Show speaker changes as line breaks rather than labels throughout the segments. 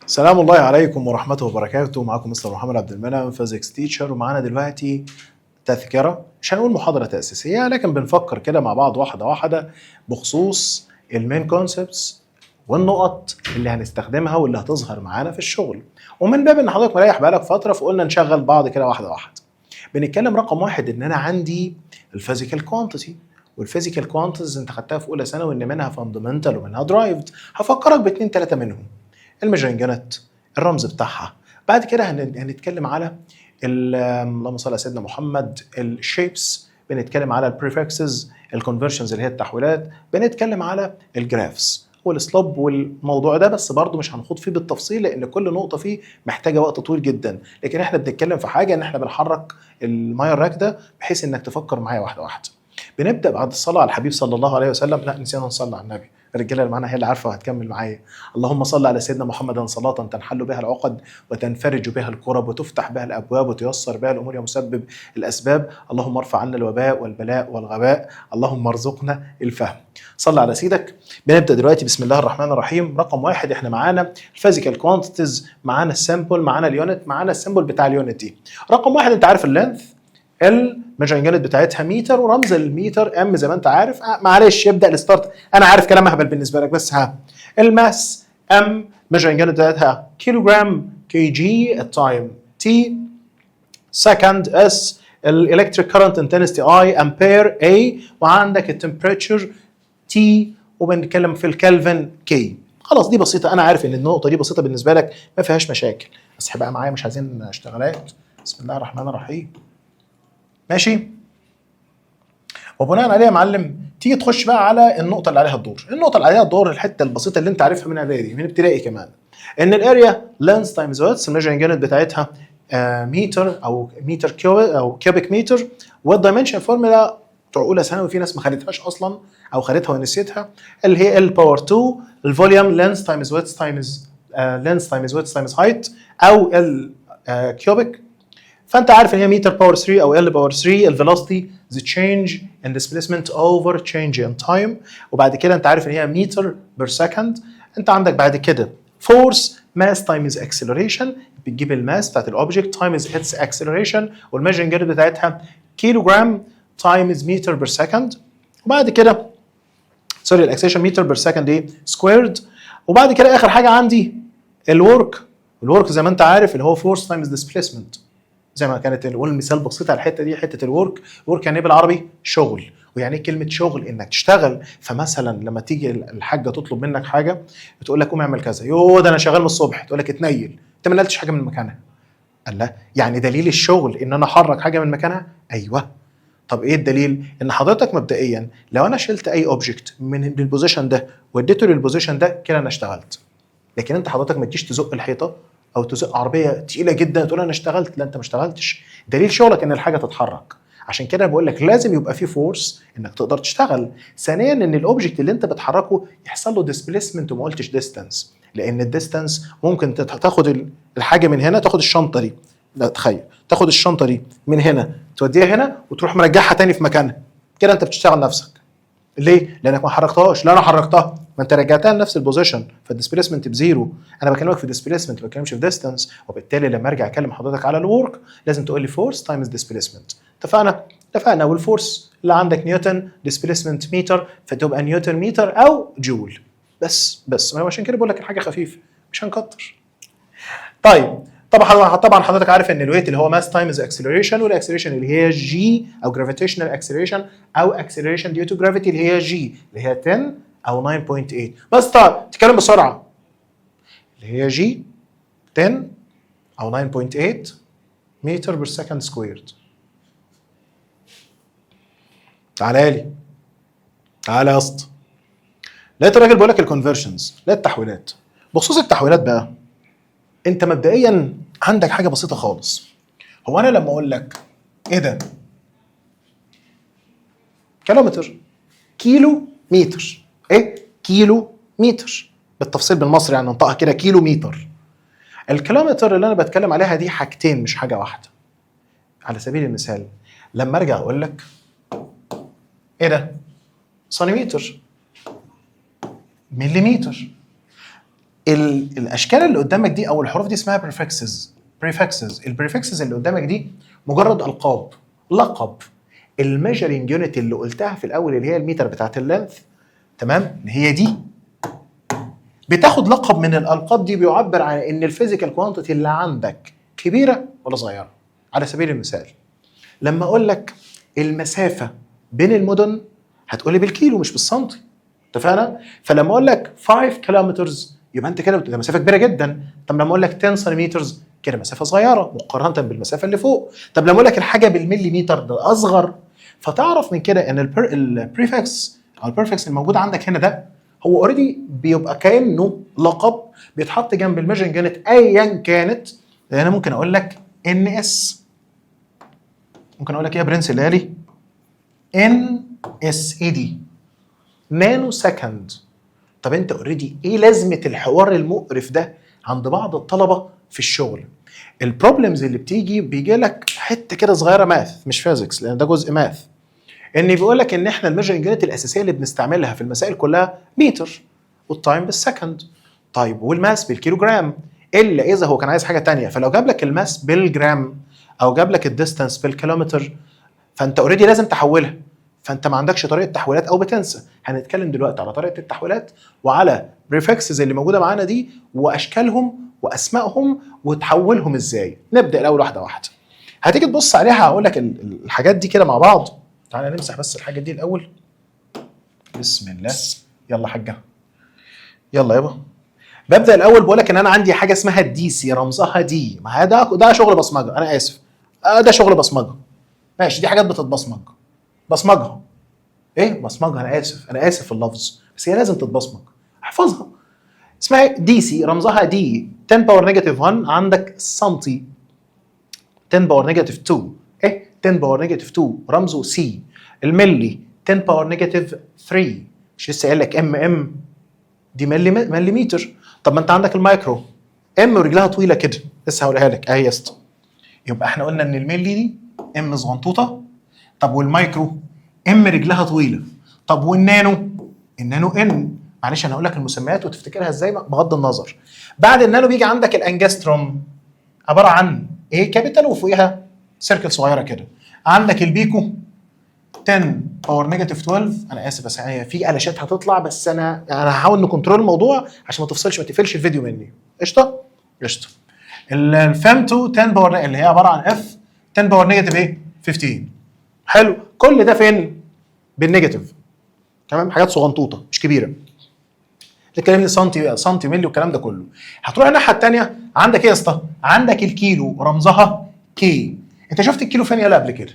السلام الله عليكم ورحمته وبركاته. معكم مستر محمد عبد المنعم فيزيكس تيتشر، ومعانا دلوقتي تذكرة، مش هنقول محاضرة تأسيسية لكن بنفكر كده مع بعض واحدة واحدة بخصوص المين كونسبتس والنقط اللي هنستخدمها واللي هتظهر معانا في الشغل. ومن باب ان حضرتك مريح بقالك فترة فقلنا نشغل بعض كده واحدة واحدة. بنتكلم رقم واحد ان انا عندي الفيزيكال كوانتيتي، والفيزيكال كوانتيتيز انت خدتها في اولى ثانوي ان منها فاندمنتال ومنها درايفد. هفكرك باثنين ثلاثة منهم: الميجرنج يونت، الرمز بتاعها. بعد كده هنتكلم على اللهم صل على سيدنا محمد، الشيبس، بنتكلم على البريفكسز، الكونفرشنز اللي هي التحويلات، بنتكلم على الجرافس والسلوب والموضوع ده، بس برضه مش هنخوض فيه بالتفصيل لان كل نقطه فيه محتاجه وقت طويل جدا. لكن احنا بنتكلم في حاجه ان احنا بنحرك المايه الراكده بحيث انك تفكر معايا واحده واحده. بنبدا بعد الصلاه على الحبيب صلى الله عليه وسلم. لا نسينا نصلي على النبي، الرجاله اللي معانا هي اللي عارفه وهتكمل معايا. اللهم صل على سيدنا محمد صلاة تنحل بها العقد وتنفرج بها الكرب وتفتح بها الابواب وتيسر بها الامور ومسبب الاسباب. اللهم ارفع عنا الوباء والبلاء والغباء، اللهم ارزقنا الفهم. صل على سيدك. بنبدا دلوقتي بسم الله الرحمن الرحيم. رقم واحد احنا معانا الفيزيكال كوانتيتيز، معانا السامبل، معانا اليونت، معانا السامبل بتاع اليونت دي. رقم واحد انت عارف اللينث، الميجرنج يونت بتاعتها متر، ورمز المتر ام زي ما انت عارف. معلش يبدا الستارت، انا عارف كلام اهبل بالنسبه لك بس الماس ام، ميجرنج يونت بتاعتها كيلو جرام، كي جي، التايم تي، سكند اس، الالكتريك كارنت انتنسيتي اي، امبير اي، وعندك التمبريتشر تي، وبنتكلم في الكلفن كي. خلاص دي بسيطه، انا عارف ان النقطه دي بسيطه بالنسبه لك ما فيهاش مشاكل، بس بقى معايا مش عايزين اشتغالات. بسم الله الرحمن الرحيم. ماشي. وبناء عليه يا معلم تيجي تخش بقى على النقطه اللي عليها الدور. النقطه اللي عليها الدور الحته البسيطه اللي انت عارفها من اعدادي، من ابتدائي كمان، ان الاريا لينث تايمز ويدث، الميجرنج يونت بتاعتها متر او متر كيوبيك متر. والدايمنشن فورمولا بتوع اولى ثانوي في ناس ما خدتهاش اصلا او خدتها ونسيتها، اللي هي ال باور 2 الفوليوم لينث تايمز ويدث تايمز لينث تايمز ويدث تايمز هايت، او ال كيوبيك. فانت عارف ان هي متر باور 3 او ال باور 3 الفيلوسيتي ذا تشينج ان ديسبيسمنت اوفر تشينج ان تايم. وبعد كده انت عارف ان هي متر بير سكند. انت عندك بعد كده فورس ماس تايمز اكسلريشن، بتجيب الماس بتاعت الاوبجكت تايمز اتس اكسلريشن، والميجرنج يونت بتاعتها كيلو جرام تايمز متر بير سكند. وبعد كده سوري الاكسلريشن متر بير سكند ايه سكويرد. وبعد كده اخر حاجه عندي الورك. الورك زي ما انت عارف اللي هو فورس تايمز ديسبيسمنت، زي ما كانت نقول مثال بسيط على الحته دي، حته الورك. ورك يعني ايه بالعربي؟ شغل. ويعني ايه كلمه شغل؟ انك تشتغل. فمثلا لما تيجي الحاجه تطلب منك حاجه بتقول لك قوم اعمل كذا، يوه ده انا شغال من الصبح، تقول لك اتنيل، انت ما نقلتش حاجه من مكانها. قال لا، يعني دليل الشغل ان انا احرك حاجه من مكانها؟ ايوه. طب ايه الدليل؟ ان حضرتك مبدئيا لو انا شلت اي اوبجكت من البوزيشن ده واديته للبوزيشن ده كده انا اشتغلت. لكن انت حضرتك ما تجيش تزق الحيطه او تزق عربيه تقيله جدا تقول انا اشتغلت، لا انت ما اشتغلتش. دليل شغلك ان الحاجه تتحرك. عشان كده بقول لك لازم يبقى في فورس انك تقدر تشتغل. ثانيا ان الاوبجكت اللي انت بتحركه يحصل له ديسبيسمنت، وما قلتش ديستانس، لان الديستانس ممكن تاخد الحاجه من هنا، تاخد الشنطه دي، لا تخيل تاخد الشنطه دي من هنا توديها هنا وتروح مرجعها تاني في مكانها، كده انت بتشتغل نفسك. ليه؟ لانك ما حركتهاش. لا انا حركتها، ما انت رجعتها لنفس البوزيشن، فالديسبيسمنت بزيرو. انا بكلمك في ديسبيسمنت ما بتكلمش في ديستانس، وبالتالي لما ارجع اكلم حضرتك على الورك لازم تقول لي فورس تايمز ديسبيسمنت. اتفقنا. والفورس اللي عندك نيوتن، ديسبيسمنت متر، فتبقى نيوتن متر او جول. بس عشان كده بقول لك الحاجه خفيفه مش هنكتر. طيب طبعا حضرتك عارف ان الويت اللي هو ماس تايمز اكسلريشن، والاكسلريشن اللي هي جي او جرافيتيشنال اكسلريشن او اكسلريشن ديو تو جرافيتي اللي هي جي اللي هي 10 او 9.8. بس طبعا تتكلم بسرعه، اللي هي جي 10 او 9.8 متر بير سكند سكويرد. تعالى يا اسطى. لقيت الراجل بيقول لك الكونفرشنز، لا التحويلات. بخصوص التحويلات بقى انت مبدئيا عندك حاجه بسيطه خالص. هو انا لما اقول لك ايه ده كيلومتر، كيلو متر، ايه كيلو متر بالتفصيل بالمصري، يعني ننطقها كده كيلو متر. الكيلومتر اللي انا بتكلم عليها دي حاجتين مش حاجه واحده. على سبيل المثال لما ارجع اقول لك ايه ده سنتيمتر، مليمتر، الاشكال اللي قدامك دي او الحروف دي اسمها بريفكسز. البريفكسز اللي قدامك دي مجرد القاب، لقب. الميجرنج يونت اللي قلتها في الاول اللي هي المتر بتاعت اللينث، تمام، اللي هي دي، بتاخد لقب من الالقاب دي بيعبر عن ان الفيزيكال كوانتيتي اللي عندك كبيره ولا صغيره. على سبيل المثال لما اقول لك المسافه بين المدن هتقولي بالكيلو مش بالسنتي، اتفقنا؟ فلما اقول لك 5 كيلومترز يبقى انت كده ده مسافه كبيره جدا. طب لما اقول لك 10 سنتيمتر كده مسافه صغيره مقارنه بالمسافه اللي فوق. طب لما اقول لك الحاجه بالمليمتر ده اصغر. فتعرف من كده ان البريفكس او البريفكس الموجود عندك هنا ده هو اوريدي بيبقى كانه لقب بيتحط جنب الميجرنج يونت ايا كانت. انا ممكن اقول لك ان اس، ممكن اقول لك ايه يا برنس الليالي؟ ان اس اي دي، نانو سكند. طب انت اوريدي ايه لازمه الحوار المقرف ده عند بعض الطلبه في الشغل؟ البروبلمز اللي بيجي لك حته كده صغيره ماث مش فيزيكس لان ده جزء ماث، ان بيقول لك ان احنا الميجرنج يونت الاساسيه اللي بنستعملها في المسائل كلها متر والتايم بالسكند. طيب والماس بالكيلوجرام، الا اذا هو كان عايز حاجه تانية. فلو جاب لك الماس بالجرام او جاب لك الديستانس بالكيلومتر فانت اوريدي لازم تحولها، فانت ما عندكش طريقه تحويلات او بتنسى. هنتكلم دلوقتي على طريقه التحويلات وعلى بريفكسز اللي موجوده معانا دي واشكالهم واسمائهم وتحولهم ازاي. نبدا الاول واحده واحده. هتيجي تبص عليها هقول لك الحاجات دي كده مع بعض. تعالى نمسح بس الحاجه دي الاول. بسم الله. يلا حاجه، يلا يابا. ببدا الاول بقول لك ان انا عندي حاجه اسمها الدي سي، رمزها دي. ما ده شغل بصمجه، انا اسف، ده شغل بصمجه. ماشي، دي حاجات بتتبصمج، بصمجها. ايه بصمجها؟ انا اسف في اللفظ بس هي لازم تتبصمج، احفظها. اسمها دي سي، رمزها دي. 10 باور نيجاتيف 1 عندك سنتي، 10 باور نيجاتيف 2 ايه 10 باور نيجاتيف 2 رمزه سي. الملي 10 باور نيجاتيف 3، مش لسه قايل لك ام دي مليمتر. طب ما انت عندك المايكرو ام ورجلها طويله كده، لسه هقولها لك اهي يا اسطى. يبقى احنا قلنا ان الملي دي ام صغنطوطه. طب والمايكرو ام رجلها طويله. طب والنانو؟ النانو ان. معلش انا هقول لك المسميات وتفتكرها ازاي بغض النظر. بعد النانو بيجي عندك الانجستروم، عباره عن ايه؟ كابيتال وفوقيها سيركل صغيره كده. عندك البيكو 10 باور نيجاتيف 12. انا اسف بس يعني في قلاشات هتطلع، بس انا هحاول نكنترول الموضوع عشان ما تقفلش الفيديو مني. قشطه قشطه. الفام 2 10 باور اللي هي عباره عن اف 10 باور نيجاتيف ايه 15. حلو. كل ده فين؟ بالنيجاتيف. تمام، حاجات صغنطوطه مش كبيره. تكلمني سنتي ملي والكلام ده كله. هتروح الناحيه الثانيه عندك ايه يا اسطى؟ عندك الكيلو رمزها كي. انت شفت الكيلو فين يلا قبل كده؟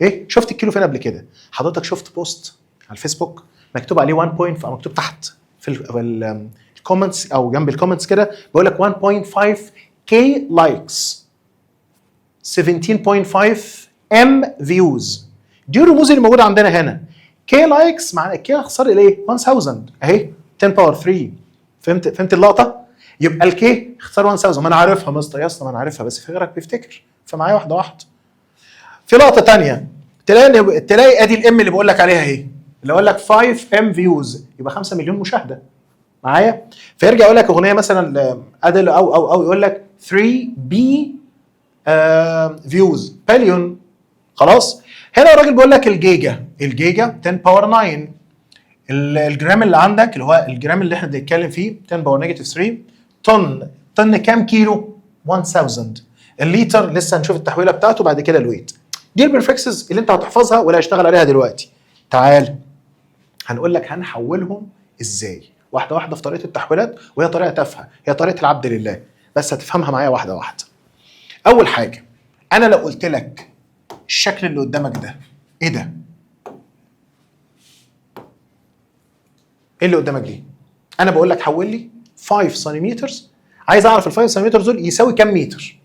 ايه شفت الكيلو فين قبل كده؟ حضرتك شفت بوست على الفيسبوك مكتوب عليه 1 بوينت او مكتوب تحت في الكومنتس او جنب الكومنتس كده بيقول لك 1.5 كي لايكس 17.5 ام فيوز. دي الرموز اللي موجوده عندنا هنا. كي لايكس معنى كي اختصار الايه؟ 1000 اهي 10 باور 3. فهمت اللقطه؟ يبقى الكي اختصار 1000. ما انا عارفها مستر يا اسطى، ما انا عارفها بس في غيرك بيفتكر، فمعايا واحده واحده. في لقطه ثانيه تلاقي ادي الام اللي بقول لك عليها اهي، اللي اقول لك 5 ام فيوز يبقى 5 مليون مشاهده معايا. فيرجع يقول لك اغنيه مثلا ادل او يقول لك 3 بي فيوز بليون. خلاص. هنا الراجل بيقول لك الجيجا 10 باور 9. الجرام اللي عندك اللي هو الجرام اللي احنا بنتكلم فيه 10 باور نيجاتيف 3. طن كام كيلو؟ 1000. الليتر لسه هنشوف التحويله بتاعته بعد كده. الويت. دي البريفكسز اللي انت هتحفظها ولا هشتغل عليها دلوقتي. تعال هنقول لك هنحولهم ازاي واحده واحده في طريقه التحويلات، وهي طريقه تافهه، هي طريقه العبد لله، بس هتفهمها معايا واحده واحده. اول حاجه، انا لو قلت لك الشكل اللي قدامك ده ايه ده؟ ايه اللي قدامك دي؟ انا بقول لك حول لي 5 سنتيمتر، عايز اعرف ال 5 سنتيمتر دول يساوي كام متر؟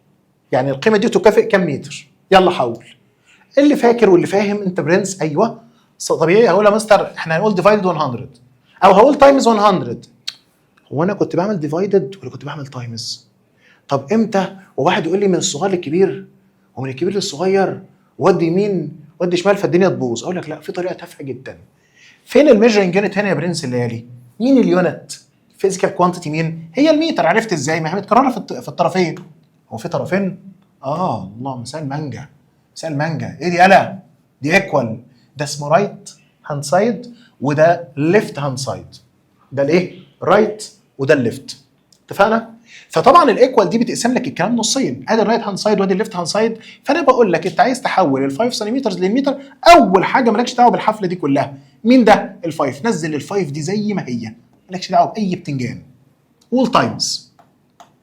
يعني القيمه دي تكافئ كام متر؟ يلا حول. اللي فاكر واللي فاهم انت برنس. ايوه طبيعي هقول يا مستر احنا هنقول ديفايدد 100 او هقول تايمز 100. هو انا كنت بعمل ديفايدد ولا كنت بعمل تايمز؟ طب امتى؟ وواحد يقول لي من الصغير للكبير ومن الكبير للصغير ودي يمين ودي شمال فالدنيا تبوظ. اقول لك لا، في طريقه تافهه جدا. فين الميجرنج يونت هنا يا برنس الليالي؟ مين اليونت فيزيكال كوانتيتي مين؟ هي الميتر. عرفت ازاي؟ ما هي متكرره في الطرفين. هو في طرفين؟ الله، مثال مانجا، مثال مانجا. ايه دي؟ يالا دي ايكوال. ده اسمه رايت هاند سايد وده ليفت هاند سايد. ده الايه؟ رايت وده الليفت. اتفقنا؟ فطبعا الايكوال دي بتقسم لك الكلام نصين، ادي الرايت هاند سايد وادي الليفت هاند سايد. فانا بقول لك انت عايز تحول ال 5 سنتيمتر للمتر، اول حاجه مالكش دعوه بالحفله دي كلها. مين ده؟ ال5. نزل ال5 دي زي ما هي، مالكش دعوه باي بتنجان. وول تايمز.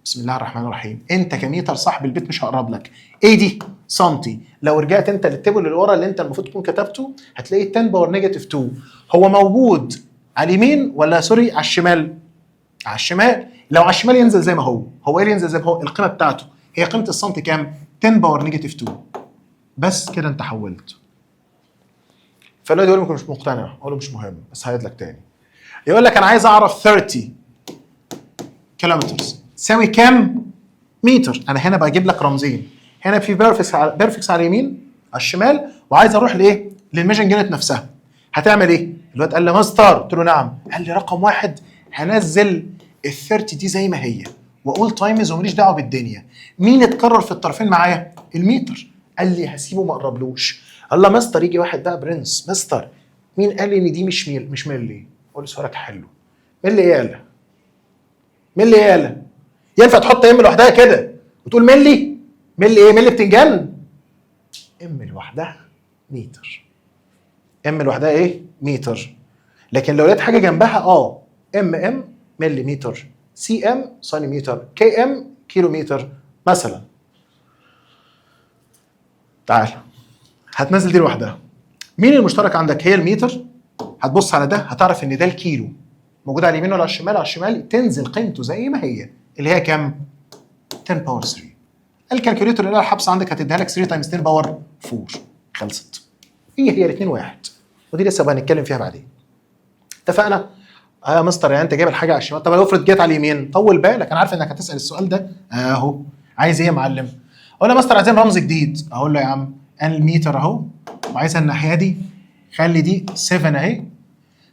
بسم الله الرحمن الرحيم. انت كميتر صاحب البيت مش هقرب لك. ايه دي؟ سنتي. لو رجعت انت للتيبل اللي ورا اللي انت المفروض تكون كتبته هتلاقيه 10 باور نيجاتيف 2. هو موجود على اليمين ولا سوري على الشمال؟ على الشمال. لو على الشمال ينزل زي ما هو. هو ايه اللي ينزل زي ما هو؟ القيمه بتاعته. هي قيمه السنتي كام؟ 10 باور نيجاتيف 2. بس كده انت حولت. فالواد يقول لك مش مقتنع، اقول له مش مهم بس هعيد لك تاني. يقول لك انا عايز اعرف 30 كيلومتر تساوي كام متر. انا هنا بجيب لك رمزين، هنا في بيرفكس على اليمين على الشمال، وعايز اروح لايه؟ للميجن يونت نفسها. هتعمل ايه؟ الواد قال لي ماستر، قلت له نعم. قال لي رقم واحد هنزل ال 30 دي زي ما هي واقول تايمز وماليش دعوه بالدنيا. مين اتكرر في الطرفين معايا؟ الميتر. قال لي هسيبه ما اقربلوش. الله ماستر، يجي واحد بقى برنس، ماستر مين قال لي ان دي مش ملي؟ اقول له سؤالك حلو. ملي ايه يالا؟ ملي ايه يالا؟ ينفع تحط ام لوحدها كده وتقول ملي؟ ملي ايه؟ ملي بتنجان؟ ام لوحدها متر. ام لوحدها ايه؟ متر. لكن لو لقيت حاجه جنبها ام ملي متر، سي ام سنتيمتر، كي ام كيلو متر مثلا. تعال هتنزل دي لوحدها. مين المشترك عندك؟ هي المتر. هتبص على ده هتعرف ان ده الكيلو. موجود على اليمين ولا على الشمال؟ على الشمال. تنزل قيمته زي ما هي اللي هي كام؟ 10 باور 3. الكالكوليتر اللي الحبس عندك هتديها لك 3 تايمز 10 باور 4. خلصت. هي الاثنين واحد، ودي لسه بقى هنتكلم فيها بعدين. اتفقنا؟ يا مستر يعني انت جايب الحاجه على الشمال، طب لو افرض جت على اليمين؟ طول بالك، انا عارف انك هتسال السؤال ده اهو. عايز ايه يا معلم؟ اقول له يا مستر عايزين رمز جديد. اقول له يا عم الميتر اهو، وعايزها الناحيه دي، خلي دي 7 اهي،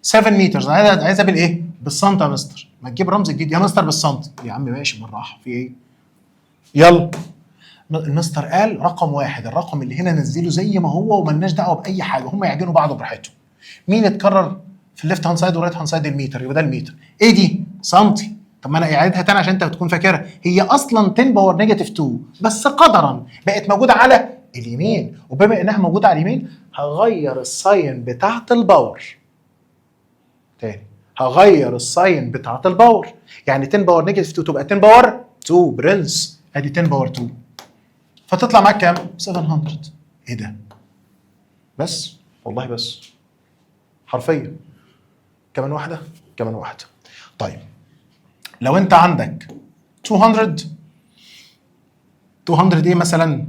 7 متر. عايزها بالايه؟ بالسنت يا مستر. ما تجيب رمز جديد يا مستر بالسنت. يا عم ماشي بالراحه، في ايه؟ يلا. المستر قال رقم واحد، الرقم اللي هنا نزله زي ما هو وملناش دعوه باي حاجه، هم يعجنوا بعض براحتهم. مين اتكرر في الليفت هاند سايد والرايت هاند سايد؟ الميتر. يبقى ده الميتر. ايه دي؟ سنتي. طب ما انا اعيدها تاني عشان انت بتكون فاكرها. هي اصلا 10 باور نيجاتيف 2 بس قدرا بقت موجوده على اليمين، وبما انها موجوده على اليمين هغير الساين بتاعت الباور. تاني هغير الساين بتاعت الباور، يعني 10 باور نيجاتيف 2 تبقى 10 باور 2 برنس. ادي 10 باور 2 فتطلع معاك كام؟ 700. ايه ده؟ بس والله بس حرفيا. كمان واحده، كمان واحده. طيب لو انت عندك 200 ايه مثلا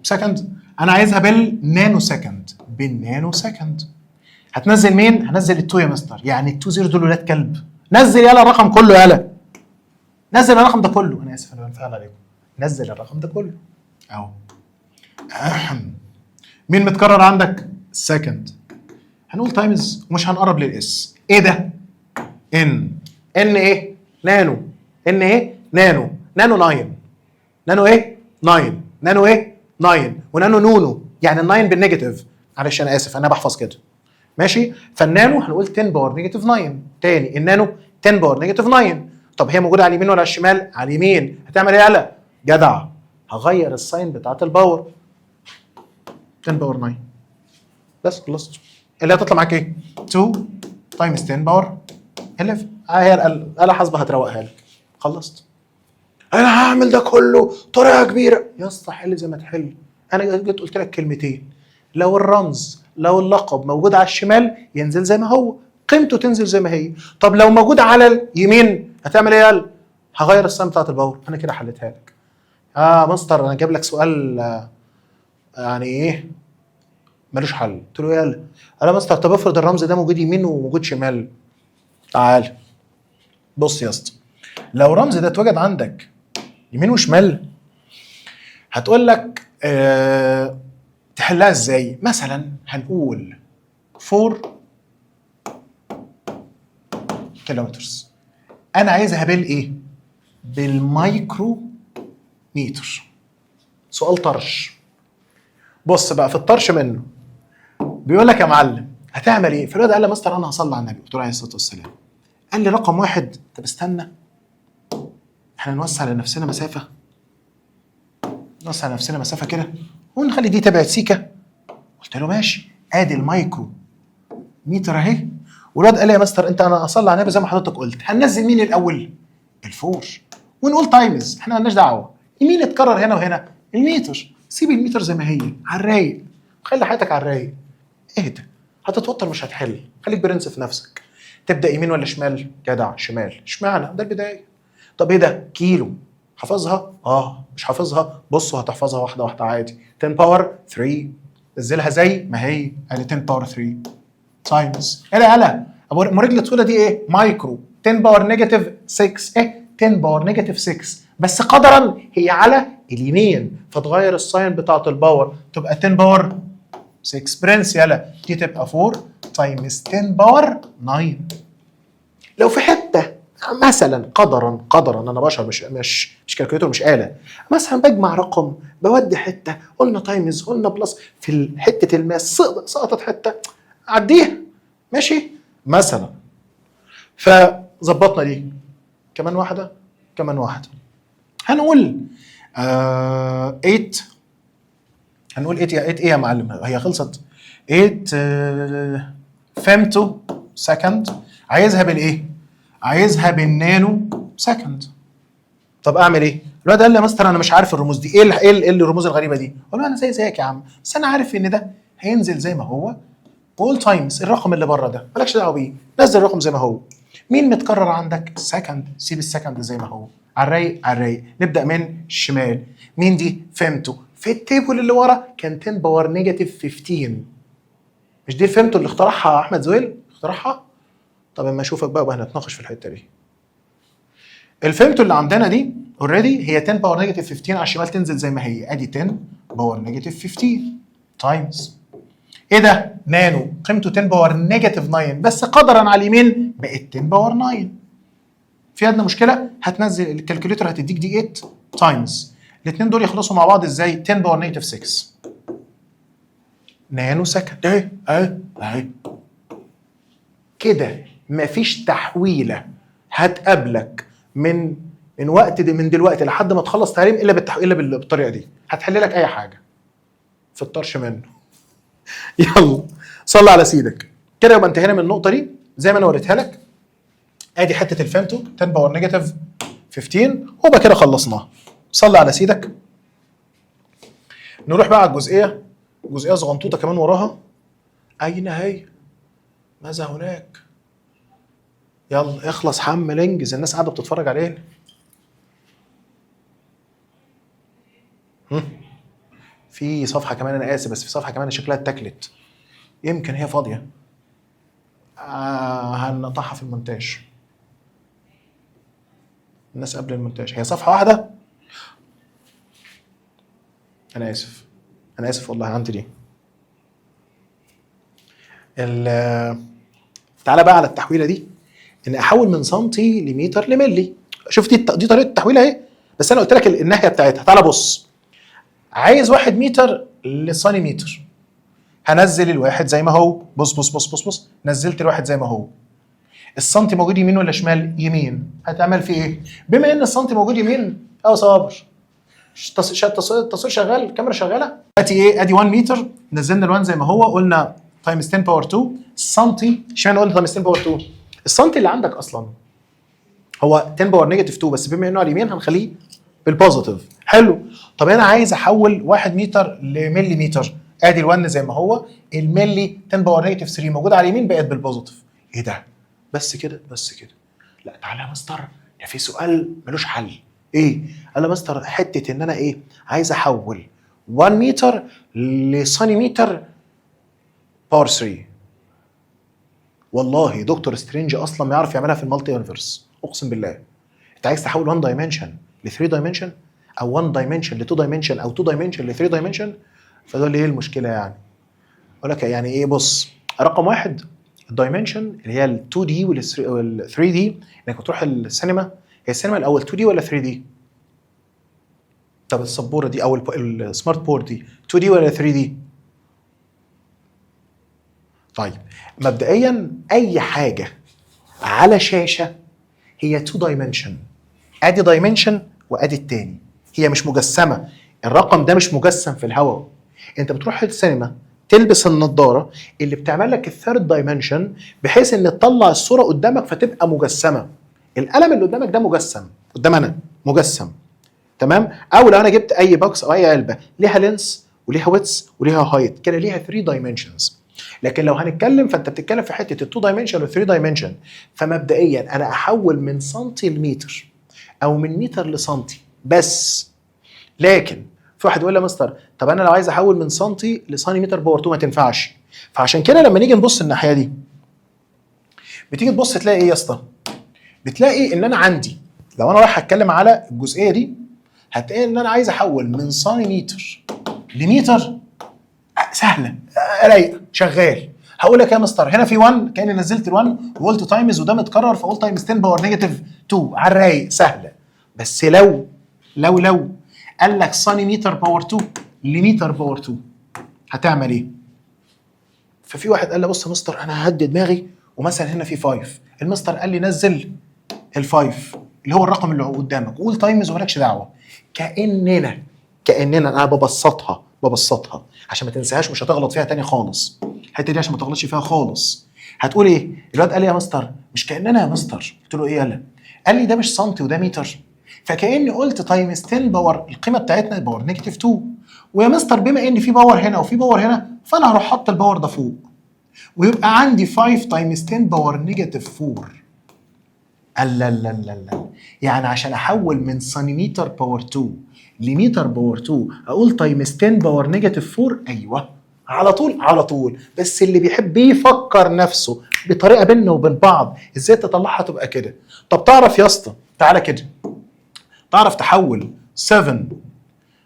سكند، انا عايزها بالنانو سكند. بالنانو سكند هتنزل مين؟ هنزل التو يا مستر. يعني التو زيرو دول ولاد كلب. نزل يلا الرقم كله يلا، نزل الرقم ده كله. انا اسف انا بنفعل عليكم. نزل الرقم ده كله اهو. مين متكرر عندك؟ سكند. هنقول تايمز ومش هنقرب للاس. ايه ده؟ ان ايه؟ نانو. ان ايه؟ نانو. نانو 9. نانو ايه؟ 9. نانو ايه؟ 9. ونانو نونو، يعني ال9 بالنيجاتيف. معلش انا اسف انا بحفظ كده. ماشي؟ فالنانو هنقول 10 باور نيجاتيف 9. تاني النانو 10 باور نيجاتيف 9. طب هي موجوده على اليمين ولا على الشمال؟ على اليمين. هتعمل ايه يالا؟ جدع. هغير الساين بتاعت الباور 10 باور 9 بس خلصت. اللي هتطلع معاك ايه؟ 2 تايمز 10 باور 11. هي الآلة حاسبة هتروقها لك. خلصت. انا هعمل ده كله طريقه كبيره يا اسطى. حل زي ما تحل. انا جيت قلت لك كلمتين. لو الرمز لو اللقب موجود على الشمال ينزل زي ما هو، قيمته تنزل زي ما هي. طب لو موجود على اليمين هتعمل ايه؟ يلا هغير السهم بتاعت الباور. انا كده حلتها لك. مستر انا جايب لك سؤال يعني ايه ملوش حل. قلت له يلا. انا مستر طب افرض الرمز ده موجود يمين وموجود شمال. تعال بص يا اسطى، لو الرمز ده اتوجد عندك يمين وشمال هتقول لك تحلها ازاي؟ مثلا هنقول 4 كيلومترز. انا عايزها بالايه؟ بالمايكرو متر. سؤال طرش. بص بقى في الطرش منه، بيقول لك يا معلم هتعمل ايه؟ فالواد قال لي مستر انا هصلي على النبي، قلت له عليه الصلاه والسلام. قال لي رقم واحد، طب استنى، احنا نوسع لنفسنا مسافه، نوسع لنفسنا مسافه كده ونخلي دي تبعت سيكه. قلت له ماشي، ادي المايكرو متر اهي. والواد قال لي يا مستر انت انا اصلي على النبي زي ما حضرتك قلت، هننزل مين الاول؟ الفور، ونقول تايمز، احنا مالناش دعوه مين اتكرر هنا وهنا، المتر. سيب المتر زي ما هي على الرايق، خلي حياتك على الرايق، اهدى، هتتوتر مش هتحل، خليك برنس في نفسك. تبدا يمين ولا شمال؟ جدع شمال. اشمعنى؟ ده البدايه. طب ايه ده؟ كيلو، حافظها؟ مش حافظها؟ بصوا هتحفظها واحده واحده عادي. 10 باور 3، نزلها زي ما هي، ادي 10 باور 3 تايمز الا ابو رجل طويله دي ايه؟ مايكرو. 10 باور نيجاتيف 6 ايه؟ 10 باور نيجاتيف 6، بس قدرا هي على اليمين فتغير الساين بتاعت الباور تبقى 10 باور 6. برنس يلا، دي تبقى 4 تايمز 10 باور 9. لو في حته مثلا قدرا انا بشر مش كالكوليتور مش آلة، مثلا بجمع رقم بودي حته، قلنا تايمز قلنا بلس، في حته الماس سقطت حته عديها ماشي مثلا. فظبطنا دي، كمان واحده كمان واحده. هنقول 8، هنقول 8 ايه يا معلم؟ هي خلصت 8 فيمتو سكند. عايزها بالايه؟ عايزها بالنانو سكند. طب اعمل ايه؟ الواد قال لي يا مستر انا مش عارف الرموز دي، ايه الرموز الغريبه دي؟ قلت له انا زيك يا عم، بس انا عارف ان ده هينزل زي ما هو، وول تايمز الرقم اللي بره ده مالكش دعوه بيه، نزل الرقم زي ما هو. مين متكرر عندك؟ سكند، سيب السكند زي ما هو، على الرايق على الرايق. نبدا من الشمال، مين دي؟ فهمته في التيبل اللي ورا كان 10 باور نيجاتيف 15. مش دي فهمته اللي اخترعها احمد زويل؟ اخترعها. طب اما اشوفك بقى وهنتناقش في الحته دي. الفهمته اللي عندنا دي اوريدي هي 10 باور نيجاتيف 15 على الشمال تنزل زي ما هي، ادي 10 باور نيجاتيف 15 تايمز ايه ده؟ نانو، قيمته 10 باور نيجاتيف 9، بس قدرا على اليمين بقت 10 باور 9. في ادنى مشكله؟ هتنزل الكالكوليتر هتديك دي 8 تايمز، الاثنين دول يخلصوا مع بعض ازاي؟ 10 باور نيجاتيف 6 نانو سكند. اهي كده. مفيش تحويله هتقابلك من وقت من دلوقتي لحد ما تخلص تعليم الا بالطريقه دي، هتحل لك اي حاجه في الطرش منه. يلا صلي على سيدك كده. يبقى انتهينا من النقطه دي زي ما انا وريتها لك. ادي حته الفيمتو 10 باور نيجاتيف 15 وبقى كده خلصناها. صلي على سيدك. نروح بقى على جزئيه صغنطوطه كمان وراها. اين هي؟ ماذا هناك؟ يلا اخلص حمل انجز، الناس قاعده بتتفرج علينا. في صفحه كمان، انا اسف بس في صفحه كمان شكلها اتاكلت، يمكن هي فاضيه. هنقطعها في المونتاج، الناس قبل المونتاج. هي صفحه واحده، انا اسف والله عندي دي. تعالى بقى على التحويله دي، ان احول من سنتي لمتر لملي. شوف دي طريقه التحويل اهي، بس انا قلت لك الناحيه بتاعتها. تعالى بص، عايز 1 متر لسنتيمتر، هنزل الواحد زي ما هو. بص نزلت الواحد زي ما هو. السنتي موجود يمين ولا شمال؟ يمين. هتعمل فيه ايه؟ بما ان السنتي موجود يمين صابر، التصوير شغال، الكاميرا شغاله. ادي 1 متر، نزلنا ال1 زي ما هو، قلنا تايمز 10 باور 2 السنتي. اشمعنى قلنا تايمز 10 باور 2؟ السنتي اللي عندك اصلا هو 10 باور نيجاتيف 2، بس بما انه على اليمين هنخليه بالبوزيتيف. حلو. طب انا عايز احول 1 متر لملي متر، ادي ال1 زي ما هو، الملي 10 باور نيجاتيف 3 موجود على اليمين بقت بالبوزيتيف. ايه ده؟ بس كده؟ لا تعالى يا مستر، ده في سؤال ملوش حل. ايه؟ قال يا مستر حته ان انا ايه؟ عايز احول 1 متر لسنتيمتر باور 3. والله دكتور سترينج اصلا ما يعرف يعملها في المالتي يونيفرس، اقسم بالله. انت عايز تحول 1 دايمنشن ل 3 دايمنشن، او 1 دايمنشن ل 2 دايمنشن، او 2 دايمنشن ل 3 دايمنشن، فدول ايه المشكله يعني؟ اقول لك يعني ايه؟ بص، رقم واحد الدايمنشن اللي هي ال 2 دي وال 3 دي، انك بتروح السينما، هي السينما الاول 2 دي ولا 3 دي؟ طب السبوره دي او السمارت بورد دي 2 دي ولا 3 دي؟ طيب مبدئيا اي حاجه على شاشه هي 2 دايمنشن، ادي دايمنشن وادي التاني، هي مش مجسمه، الرقم ده مش مجسم في الهواء. انت بتروح السينما تلبس النضاره اللي بتعمل لك الثيرد دايمنشن بحيث ان تطلع الصوره قدامك فتبقى مجسمه. القلم اللي قدامك ده مجسم قدام انا، مجسم تمام. او لو انا جبت اي بوكس او اي علبه ليها لينس وليها ويتس وليها هايت كده، ليها 3 دايمنشنز. لكن لو هنتكلم فانت بتتكلم في حته ال 2 دايمنشن وال 3 دايمنشن. فمبدئيا انا احول من سنتي لمتر او من متر لسنتي بس. لكن في واحد يقول لي يا مستر طب انا لو عايز احول من سنتي لسنتيمتر باور 2 ما تنفعش. فعشان كده لما نيجي نبص الناحيه دي بتيجي تبص تلاقي ايه يا اسطى؟ بتلاقي ان انا عندي لو انا رايح اتكلم على الجزئيه دي هتلاقي ان انا عايز احول من سنتيمتر لمتر. سهله رايقه شغال. هقول لك يا مستر هنا في 1 كاني نزلت ال1 وقلت تايمز وده متكرر فقلت تايمز 10 باور نيجاتيف 2 على الرايق سهله. بس لو قال لك سنتيمتر باور 2 لمتر باور 2 هتعمل ايه؟ ففي واحد قال لي بص يا مستر انا ههدي دماغي ومثلا هنا في 5، المستر قال لي نزل ال5 اللي هو الرقم اللي قدامك وقول تايمز ومالكش دعوه. كاننا انا ببسطها عشان ما تنساهاش مش هتغلط فيها تاني خالص. الحته دي عشان ما تغلطش فيها خالص. هتقول ايه؟ الواد قال لي يا مستر مش كاننا يا مستر. قلت له ايه؟ قال لي ده مش سنتي وده متر، فكاني قلت تايمز 10 باور القيمه بتاعتنا باور نيجاتيف 2، ويا مستر بما ان في باور هنا وفي باور هنا فانا هروح حاطط الباور ده فوق ويبقى عندي 5 تايمز 10 باور نيجاتيف 4. لا يعني عشان احول من سنتيمتر باور 2 لمتر باور 2 اقول تايمز 10 باور نيجاتيف 4. ايوه على طول. بس اللي بيحب يفكر نفسه بطريقه بيننا وبين بعض ازاي تطلعها تبقى كده. طب تعرف يا اسطى تعالى كده، تعرف تحول 7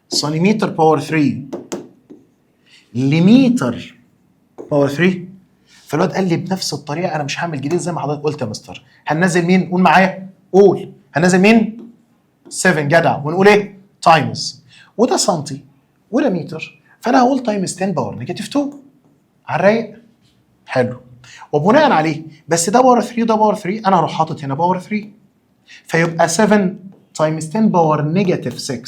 سنتيمتر باور 3 لمتر باور 3؟ فالواد قال لي بنفس الطريقه انا مش هعمل جديد زي ما حضرتك قلت يا مستر. هننزل مين؟ قول معايا، قول هننزل مين؟ 7 جدع، ونقول ايه؟ تايمز، وده سنتي وده متر، فانا هقول تايمز 10 باور نيجاتيف 2 على الرايق. حلو. وبناء عليه بس ده باور 3 وده باور 3 انا هروح حاطط هنا باور 3 فيبقى 7 تايمز 10 باور نيجاتيف 6.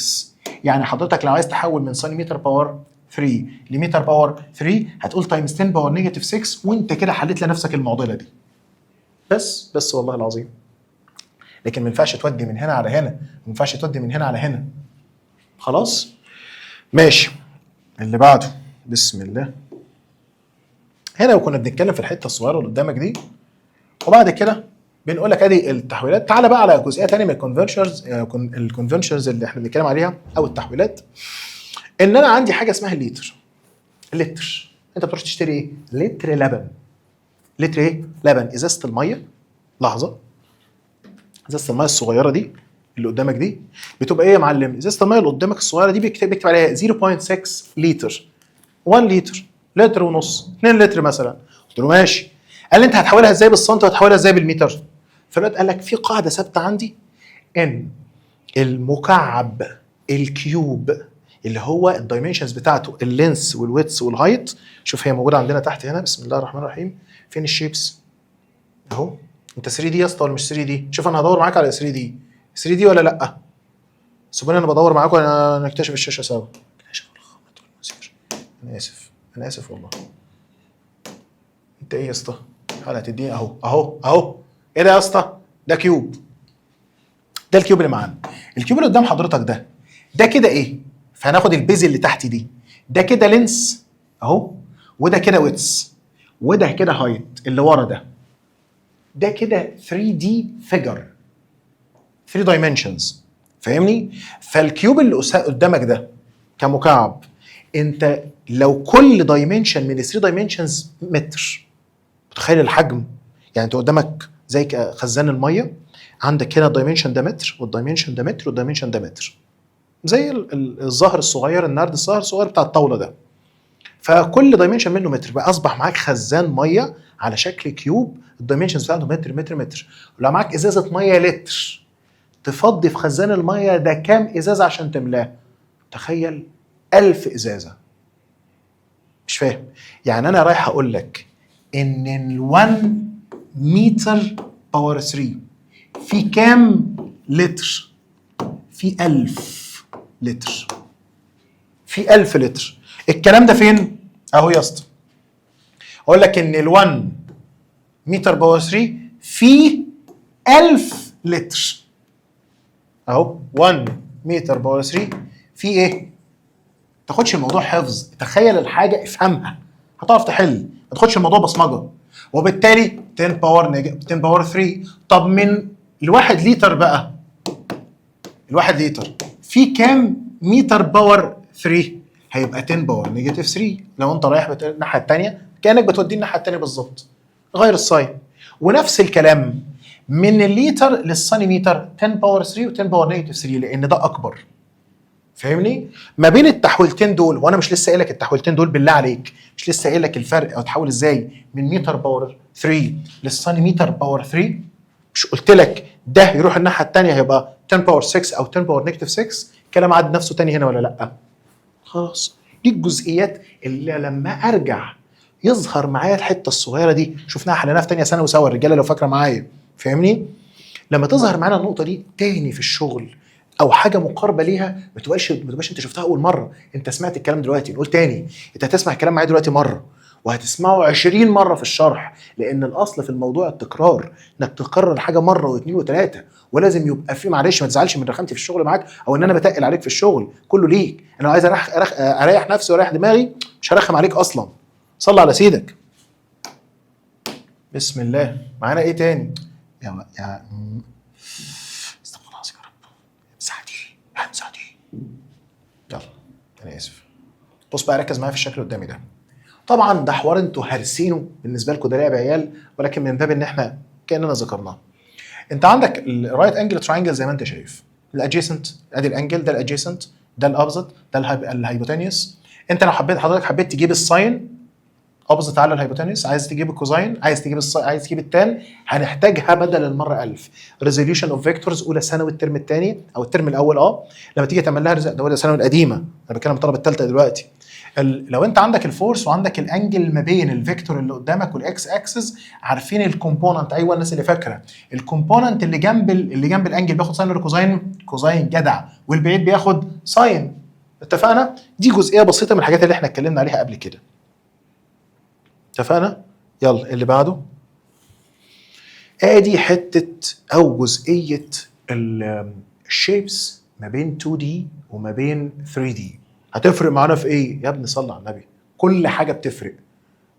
يعني حضرتك لو عايز تحول من سنتيمتر باور 3 لمتر باور 3 هتقول تايمز 10 باور نيجاتيف 6 وانت كده حليت لنفسك المعضله دي. بس والله العظيم. لكن ما ينفعش تودي من هنا على هنا، ما ينفعش تودي من هنا على هنا. خلاص؟ ماشي. اللي بعده بسم الله. هنا وكنا بنتكلم في الحته الصغيره اللي قدامك دي وبعد كده بنقول لك ادي التحويلات. تعالى بقى على جزئيه ثانيه من الكونفنشنز اللي احنا بنتكلم عليها او التحويلات. ان انا عندي حاجه اسمها اللتر. انت بتروح تشتري ايه؟ لتر لبن. لتر ايه؟ لبن. ازازه الميه، لحظه، ازازه الميه الصغيره دي اللي قدامك دي بتبقى ايه يا معلم؟ ازازه الميه اللي قدامك الصغيره دي بيكتب عليها 0.6 لتر، 1 لتر، لتر ونص، 2 لتر مثلا. قلت له ماشي. قال لي انت هتحولها ازاي بالسنتي وهتحولها ازاي بالمتر؟ فالواد قال لك في قاعده ثابته عندي ان المكعب الكيوب اللي هو الدايمنشنز بتاعته اللينس والويتس والهايت. شوف هي موجوده عندنا تحت هنا. بسم الله الرحمن الرحيم. فين الشيبس؟ اهو. انت 3 دي يا اسطى ولا مش 3 دي؟ شوف انا هدور معاك على 3 دي. 3 دي ولا لا؟ سيبوني انا بدور معاكم نكتشف الشاشه سوا. اكتشف الخامات والمسير. انا اسف والله. انت ايه يا اسطى؟ هل هتديني اهو. ايه ده يا اسطى؟ ده كيوب. ده الكيوب اللي معانا. الكيوب اللي قدام حضرتك ده كده ايه؟ فهناخد البيز اللي تحت دي. ده كده لينس اهو، وده كده ويتس، وده كده هايت اللي ورا ده كده 3 دي فيجر، 3 دايمنشنز. فاهمني؟ فالكيوب اللي قدامك ده كمكعب، انت لو كل دايمنشن من ال 3 دايمنشنز متر، متخيل الحجم؟ يعني انت قدامك زي خزان الميه، عندك هنا الدايمنشن ده متر والدايمنشن ده متر والدايمنشن ده متر، زي الزهر الصغير، النرد الزهر الصغير بتاع الطاوله ده. فكل دايمنشن منه متر، بقى اصبح معاك خزان ميه على شكل كيوب، الدايمنشنز بتاعته متر متر متر. ولو معاك ازازه ميه لتر، تفضي في خزان الميه ده كام ازازه عشان تملاه؟ تخيل 1000 ازازه. مش فاهم. يعني انا رايح اقول لك ان ال 1 متر باور 3 في كام لتر؟ في 1000 لتر. في 1000 لتر. الكلام ده فين؟ اهو يا اسطى. اقول لك ان ال 1 متر باور 3 في 1000 لتر. اهو 1 متر باور 3 في ايه؟ ما تاخدش الموضوع حفظ، تخيل الحاجه افهمها، هتعرف تحل، ما تاخدش الموضوع بصمجه. وبالتالي 10 باور 3. طب من الواحد لتر بقى، الواحد لتر في كام متر باور 3؟ هيبقى 10 باور نيجاتيف 3. لو انت رايح الناحيه الثانيه كانك بتوديه الناحيه الثانيه بالظبط، غير الساين. ونفس الكلام من الليتر للسنتيمتر 10 باور 3 و10 باور نيجاتيف 3، لان ده اكبر. فاهمني؟ ما بين التحويلتين دول، وانا مش لسه قايل لك التحويلتين دول بالله عليك، مش لسه قايل لك الفرق او تحول ازاي من متر باور 3 للسنتيمتر باور 3؟ مش قلت لك ده يروح الناحيه الثانيه هيبقى 10 باور 6 او 10 باور نيجاتيف 6؟ كلام عاد نفسه تاني هنا ولا لا؟ خلاص، دي الجزئيات اللي لما ارجع يظهر معايا الحته الصغيره دي. شفناها حليناها في ثانيه ثانوي سوا، الرجاله لو فاكره معايا. فاهمني؟ لما تظهر معانا النقطه دي تاني في الشغل او حاجه مقاربه ليها، ما تبقاش انت شفتها اول مره، انت سمعت الكلام دلوقتي. نقول تاني، انت هتسمع الكلام معايا دلوقتي مره وهتسمعه 20 مره في الشرح، لان الاصل في الموضوع التكرار، انك تكرر حاجه مره واثنين وثلاثه. ولازم يبقى في، معلش ما تزعلش من رخامتي في الشغل معاك او ان انا بتقل عليك في الشغل، كله ليك. انا لو عايز اريح نفسي واريح دماغي مش هرخم عليك اصلا. صلي على سيدك. بسم الله. معانا ايه تاني؟ يا استغفر الله يا رب. ساعتي يلا، انا اسف. بص بقى، ركز معايا في الشكل قدامي ده. طبعا ده حوار انتوا هارسينه بالنسبه لكم، ده لعب عيال، ولكن من باب ان احنا كاننا ذكرناه. انت عندك الرايت انجل تراينجل زي ما انت شايف، الادجيسنت ادي الانجل، ده الادجيسنت، ده الابزت، ده الهايبوتينيوس. انت لو حضرتك حبيت تجيب الساين اوبزيت على الهايبوتنس، عايز تجيب الكوزاين، عايز تجيب التان، هنحتاجها بدل المره 1000. ريزوليوشن اوف فيكتورز اولى ثانوي الترم الثاني او الترم الاول. لما تيجي تعمل لها ده اولى ثانوي القديمه، انا بتكلم الطلبه الثالثه دلوقتي. لو انت عندك الفورس وعندك الانجل ما بين الفيكتور اللي قدامك والاكس اكسس، عارفين الكومبوننت؟ ايوه الناس اللي فاكره، الكومبوننت اللي جنب الانجل بياخد ساين ولا كوزاين؟ كوزاين جدع. والبعيد بياخد ساين. اتفقنا؟ دي جزئيه بسيطه من الحاجات اللي احنا اتكلمنا عليها قبل كده. اتفقنا؟ يلا اللي بعده. ادي حته او جزئيه الشيبس ما بين 2 دي وما بين 3 دي. هتفرق معانا في ايه؟ يا ابني صلى على النبي، كل حاجه بتفرق.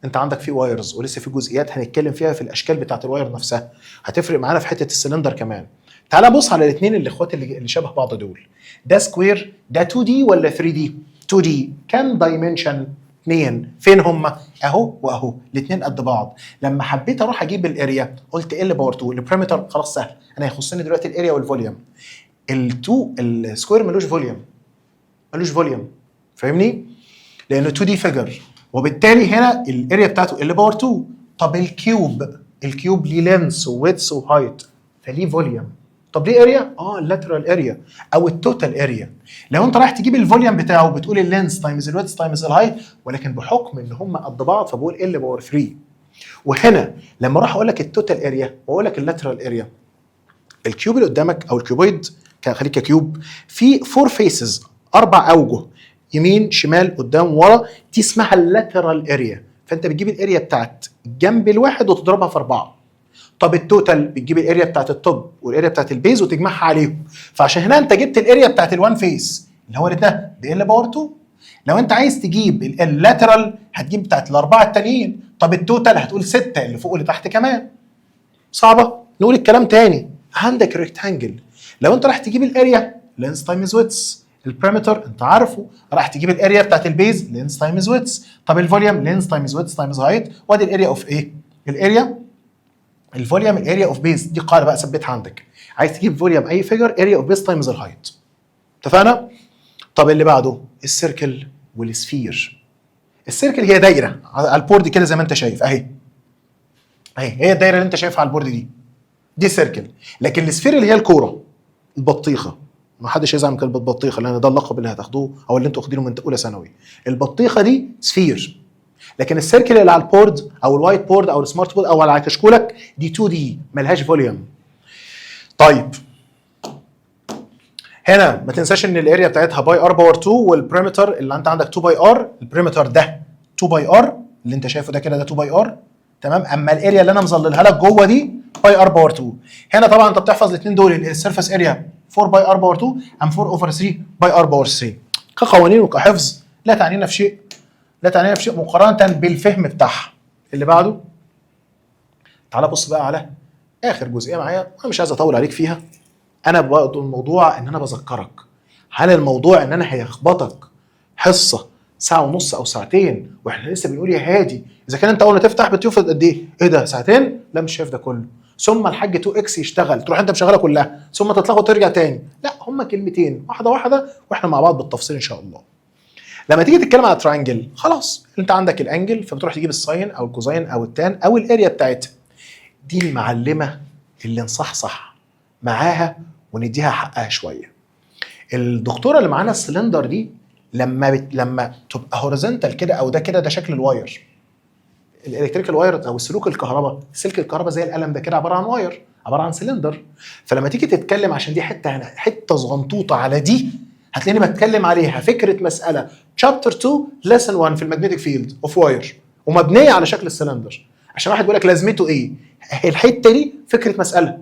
انت عندك في وايرز ولسه في جزئيات هنتكلم فيها في الاشكال بتاعت الواير نفسها، هتفرق معانا في حته السلندر كمان. تعال بص على الاثنين الاخوات اللي شبه بعض دول. ده سكوير، ده 2 دي ولا 3 دي؟ 2 دي. كام دايمنشن؟ 2. فين هم؟ اهو واهو، الاثنين قد بعض. لما حبيت اروح اجيب الاريا قلت ال باور 2. البريمتر خلاص سهل، انا هيخصني دلوقتي الاريا والفوليوم. ال2 السكوير ملوش فوليوم، فاهمني؟ لانه 2 دي فيجر، وبالتالي هنا الاريا بتاعته ال باور 2. طب الكيوب ليه لينس وويدث وهايت، فليه فوليوم. طب ليه اريا؟ اللاترال اريا او التوتال اريا. لو انت رايح تجيب الفوليوم بتاعه بتقول اللينس تايمز الويدث تايمز الهايت، ولكن بحكم ان هم قد بعض فبقول ال باور 3. وهنا لما اروح اقول لك التوتال اريا واقول لك اللاترال اريا، الكيوب اللي قدامك او الكيوبويد، خليك كيوب، في 4 فيسز، 4 اوجه، يمين شمال قدام ورا، دي اسمها اللاترال اريا. فانت بتجيب الاريا بتاعت جنب الواحد وتضربها في 4. طب التوتال بتجيب الاريا بتاعت التوب والاريا بتاعت البيز وتجمعها عليهم. فعشان هنا انت جبت الاريا بتاعت ال1 فيس اللي هو ده ال باور 2. لو انت عايز تجيب اللاترال هتجيب بتاعت الاربعه التانيين. طب التوتال هتقول 6 اللي فوق واللي تحت كمان. صعبه؟ نقول الكلام تاني. عندك ريكتانجل، لو انت راح تجيب الاريا لينس تايمز ويدث، البريمتر انت عارفه، راح تجيب الاريا بتاعت البيز لينس تايمز ويدث. طب الفوليوم لينس تايمز ويدث تايمز هايت، وادي الاريا اوف ايه؟ الفوليوم الاريا اوف بيز. دي قاعده بقى ثبتها عندك، عايز تجيب فوليوم اي فيجر اريا اوف بيز تايمز الهايت. اتفقنا؟ طب اللي بعده السيركل والسفير. السيركل هي دايره على البورد كده زي ما انت شايف اهي، هي الدايره اللي انت شايفها على البورد دي سيركل. لكن السفير اللي هي الكوره، البطيخه، ما حدش يزعل من كلمه بطيخه لان ده اللقب اللي هتاخدوه او اللي انتوا واخدينه من اولى ثانوي. البطيخه دي سفير، لكن السيركل اللي على البورد او الوايت بورد او السمارت بورد او على كشكولك دي 2 دي ملهاش فوليوم. طيب هنا ما تنساش ان الاريا بتاعتها باي ار باور 2، والبريمتر اللي انت عندك 2 باي ار، البريمتر ده 2 باي ار اللي انت شايفه ده كده، ده 2 باي ار تمام. اما الاريا اللي انا مظللها لك جوه دي باي ار باور 2. هنا طبعا انت بتحفظ الاثنين دول، السيرفيس اريا 4 باي ار باور 2 ام 4 اوفر 3 باي ار باور 3. كقوانين وكحفظ لا تعنينا في شيء، لا تعنينا في شيء مقارنه بالفهم بتاعها. اللي بعده تعال بص بقى على اخر جزئيه معايا، انا مش عايز اطول عليك فيها. انا برضه الموضوع ان انا بذكرك، هل الموضوع ان انا هيخبطك حصه ساعه ونص او ساعتين واحنا لسه بنقول يا هادي؟ اذا كان انت اول ما تفتح بتشوف قد ايه؟ ايه ده ساعتين؟ لا مش شايف ده كله. ثم الحاج 2 اكس يشتغل تروح انت مشغلها كلها ثم تطلع وترجع تاني؟ لا هم كلمتين واحده واحده واحنا مع بعض بالتفصيل ان شاء الله. لما تيجي تتكلم على تراينجل خلاص انت عندك الانجل فبتروح تجيب الساين او الكوزاين او التان او الاريا بتاعتها. دي المعلمه اللي نصحصح معاها ونديها حقها شويه. الدكتوره اللي معانا السلندر دي لما تبقى هوريزونتال كده او ده كده، ده شكل الواير الالكتريكال واير او السلوك الكهرباء، سلك الكهرباء زي القلم ده كده عباره عن واير، عباره عن سلندر. فلما تيجي تتكلم عشان دي حته صغنطوطه على دي، هتلاقيني بتكلم عليها فكره مساله شابتر 2 ليسن 1 في الماجنتيك فيلد اوف واير ومبنيه على شكل السلندر. عشان واحد بيقول لك لازمته ايه؟ الحته دي فكره مساله،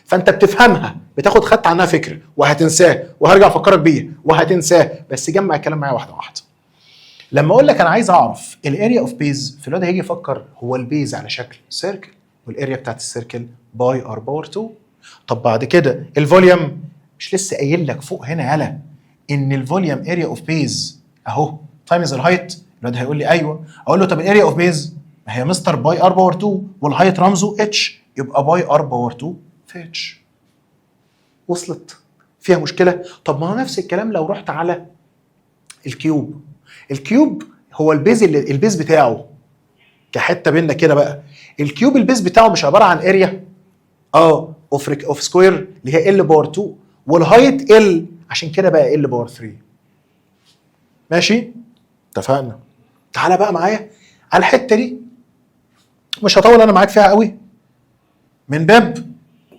فانت بتفهمها بتاخد خدت عنها فكره وهتنساه وهرجع افكرك بيه وهتنساه، بس جمع الكلام معايا واحده واحده. لما اقول لك انا عايز اعرف الاريا اوف بيز، في الواد هيجي يفكر هو البيز على شكل سيركل والاريا بتاعت السيركل باي ار باور 2. طب بعد كده الفوليوم، مش لسه قايل لك فوق هنا يالا ان الفوليوم اريا اوف بيز اهو تايمز الهايت؟ الواد هيقول لي ايوه. اقول له طب الاريا اوف بيز ما هي مستر باي ار باور 2 والهايت رمزه اتش، يبقى باي ار باور 2 في اتش. وصلت؟ فيها مشكله؟ طب ما هو نفس الكلام لو رحت على الكيوب. الكيوب هو البيز اللي البيز بتاعه كحته بيننا كده بقى، الكيوب البيز بتاعه مش عباره عن اريا اوف سكوير اللي هي ال باور 2 والهايت ال، عشان كده بقى ال باور 3. ماشي اتفقنا. تعالى بقى معايا على الحته دي، مش هطول انا معاك فيها قوي من باب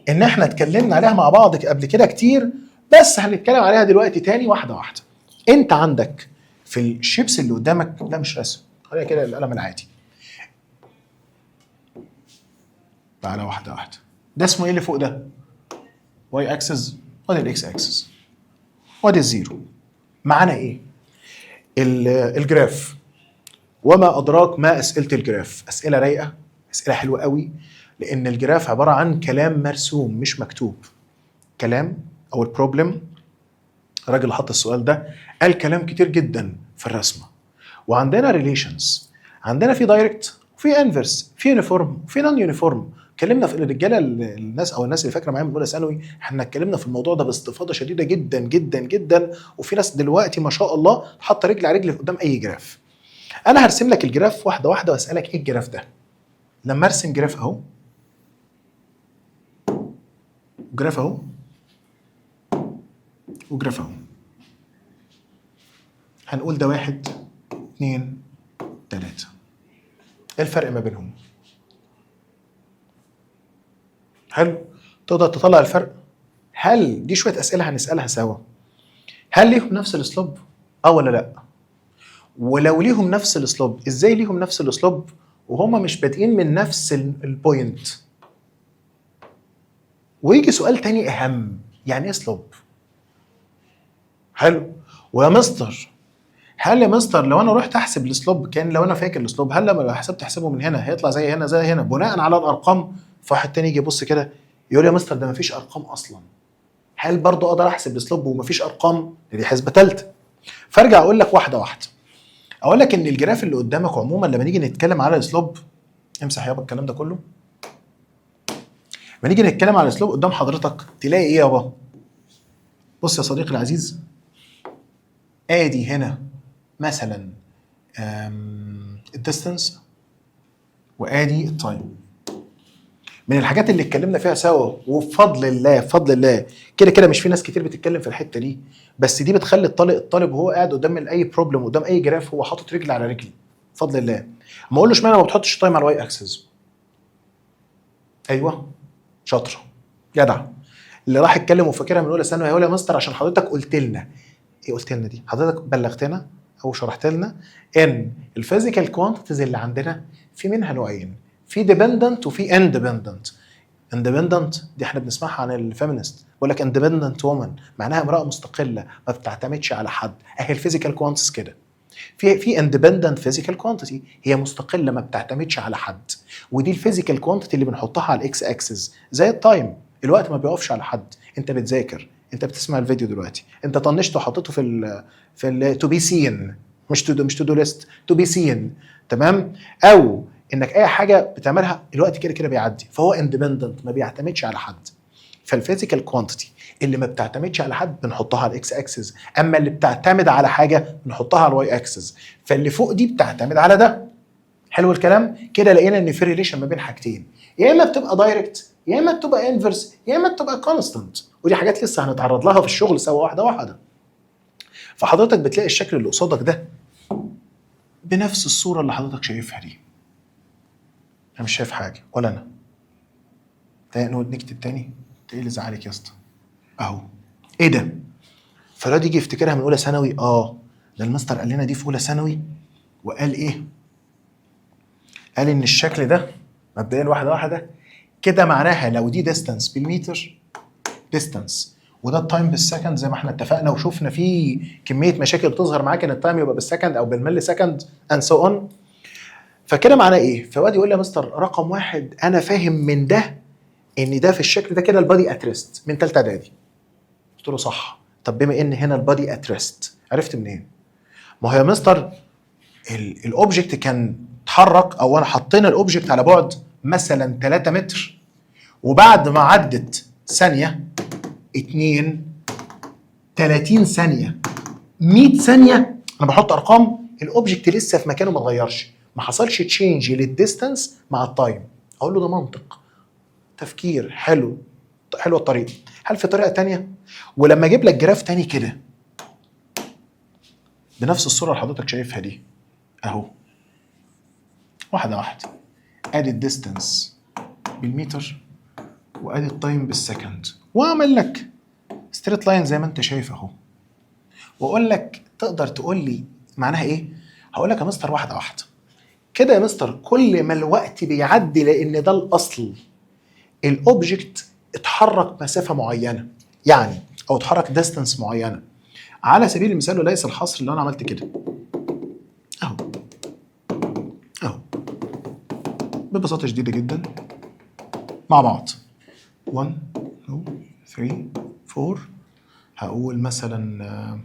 ان احنا اتكلمنا عليها مع بعض قبل كده كتير، بس هنتكلم عليها دلوقتي تاني واحده واحده. انت عندك في الشيبس اللي قدامك ده مش رسم، خلينا كده القلم العادي. تعالى واحده واحده. ده اسمه ايه اللي فوق ده؟ واي اكسس، وادي الاكس اكسس، وادي الزيرو. معانا ايه؟ الجراف. وما ادراك ما اسئله الجراف؟ اسئله رايقه، اسئله حلوه قوي، لان الجراف عباره عن كلام مرسوم مش مكتوب. كلام او البروبلم، الراجل اللي حط السؤال ده قال كلام كتير جدا في الرسمه. وعندنا ريليشنز، عندنا في دايركت وفي انفرس، في يونيفورم وفي نون يونيفورم. اتكلمنا في الرجاله الناس او الناس اللي فاكره معايا من اولى ثانوي، احنا اتكلمنا في الموضوع ده باستفاضه شديده جدا جدا جدا. وفي ناس دلوقتي ما شاء الله حاطه رجل على رجل قدام اي جراف. انا هرسم لك الجراف واحده واحده واسالك ايه الجراف ده. لما ارسم جراف اهو، وجراف اهو، وجراف اهو، هنقول ده 1 2 3. ايه الفرق ما بينهم؟ حلو، تقدر تطلع الفرق؟ هل دي شويه اسئله هنسالها سوا، هل ليهم نفس الاسلوب ولا لا؟ ولو ليهم نفس الاسلوب، ازاي ليهم نفس الاسلوب وهما مش بادئين من نفس البوينت؟ ويجي سؤال تاني اهم، يعني ايه اسلوب؟ حلو. ويا مستر، هل يا مستر لو انا رحت احسب الاسلوب، كان لو انا فاكر الاسلوب، هل لما حسبت احسبه من هنا هيطلع زي هنا زي هنا بناء على الارقام؟ فواحد تاني يجي يبص كده يقول يا مستر ده مفيش ارقام اصلا. هل برضو اقدر احسب الاسلوب ومفيش ارقام؟ دي حسبه ثالثه. فارجع اقول لك واحده واحده، اقول لك ان الجراف اللي قدامك عموما لما نيجي نتكلم على الاسلوب، امسح يابا الكلام ده كله. لما نيجي نتكلم على الاسلوب قدام حضرتك تلاقي ايه يابا؟ بص يا صديقي العزيز، ادي هنا مثلا الديستانس وادي التايم. من الحاجات اللي اتكلمنا فيها سوا، وبفضل الله بفضل الله كده كده مش في ناس كتير بتتكلم في الحته دي، بس دي بتخلي الطالب وهو قاعد قدام اي بروبلم، قدام اي جراف، هو حاطط رجل على رجلي بفضل الله. ما اقولوش اشمعنى ما بتحطش تايم على الواي اكسس. ايوه شاطره جدع. اللي راح يتكلم وفاكرها من اولى ثانوي هيقول يا مستر عشان حضرتك قلت لنا. ايه قلت لنا دي؟ حضرتك بلغتنا او شرحت لنا ان الفيزيكال كوانتيتيز اللي عندنا في منها نوعين، في ديبندنت وفي اندبندنت. اندبندنت دي احنا بنسمعها عن الفيمينست، بيقول لك اندبندنت وومن معناها امراه مستقله ما بتعتمدش على حد. اهي الفيزيكال كوانتيتيز كده. في اندبندنت فيزيكال كوانتيتي هي مستقله ما بتعتمدش على حد، ودي الفيزيكال كوانتيتي اللي بنحطها على الاكس اكسس. زي التايم، الوقت ما بيقفش على حد. انت بتذاكر، انت بتسمع الفيديو دلوقتي، انت طنشته وحطيته في تو بي سين، مش تو دو ليست، تو بي سين، تمام؟ او انك اي حاجه بتعملها الوقت كده كده بيعدي، فهو اندبندنت ما بيعتمدش على حد. فالفيزيكال كوانتيتي اللي ما بتعتمدش على حد بنحطها على الاكس اكسس، اما اللي بتعتمد على حاجه بنحطها على الواي اكسس. فاللي فوق دي بتعتمد على ده. حلو الكلام كده. لقينا ان في ريليشن ما بين حاجتين، يا اما بتبقى دايركت، يا اما بتبقى انفرس، يا اما بتبقى كونستانت. ودي حاجات لسه هنتعرض لها في الشغل سوا واحده واحده. فحضرتك بتلاقي الشكل اللي قصادك ده بنفس الصوره اللي حضرتك شايفها دي. انا مش شايف حاجه ولا انا. نقعد نكتب تاني. ايه اللي زعلك يا اسطى؟ اهو. ايه ده؟ فالواد يجي يفتكرها من اولى ثانوي. ده المستر قال لنا دي في اولى ثانوي، وقال ايه؟ قال ان الشكل ده مبدئيا واحده واحده كده معناها لو دي ديستانس بالمتر ديستانس، وده التايم بالسكند زي ما احنا اتفقنا وشفنا فيه كميه مشاكل بتظهر معاك ان التايم يبقى بالسكند او بالملي سكند اند سو اون. فكده معناه ايه؟ فواد يقول لي يا مستر رقم واحد انا فاهم من ده ان ده في الشكل ده كده البادي اتريست من ثالثه اعدادي. قلت له صح. طب بما ان هنا البادي اتريست عرفت منين؟ ما هو يا مستر الاوبجكت كان اتحرك، او انا حطينا الاوبجكت على بعد مثلا 3 متر، وبعد ما عدت ثانيه 2 30 ثانيه 100 ثانيه انا بحط ارقام، الاوبجكت لسه في مكانه ما اتغيرش، ما حصلش تشينج للديستانس مع التايم. اقول له ده منطق، تفكير حلو، حلوه الطريقه. هل في طريقه تانية؟ ولما اجيب لك جراف تاني كده بنفس الصوره اللي حضرتك شايفها دي اهو، واحده واحده، ادي الديستانس بالمتر وادي التايم بالسكند، واعمل لك ستريت لاين زي ما انت شايف اهو، واقول لك تقدر تقول لي معناها ايه؟ هقول لك يا مستر واحده واحده كده يا مستر. كل ما الوقت بيعدي لان ده الاصل، الاوبجكت اتحرك مسافه معينه يعني، او اتحرك ديستانس معينه. على سبيل المثال وليس الحصر لو انا عملت كده اهو اهو ببساطه شديده جدا مع بعض 1 2 3 4، هقول مثلا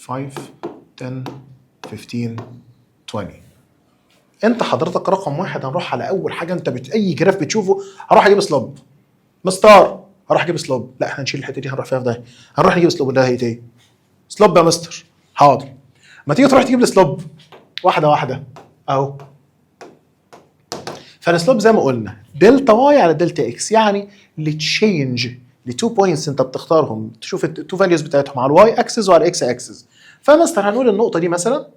5 10 15 20. انت حضرتك رقم واحد هنروح على اول حاجه انت اي جراف بتشوفه هروح اجيب سلوب. مستر هروح اجيب سلوب، لا احنا نشيل الحته دي هنروح فيها في ده، هنروح نجيب سلوب. ده هي ايه؟ سلوب يا مستر. حاضر. ما تيجي تروح تجيب لي سلوب واحده واحده اهو. فالسلوب زي ما قلنا دلتا واي على دلتا اكس، يعني لتشينج لتو بوينتس انت بتختارهم تشوف التو فاليوز بتاعتهم على الواي اكسس وعلى الاكس اكسس. فمستر هنقول النقطه دي مثلا،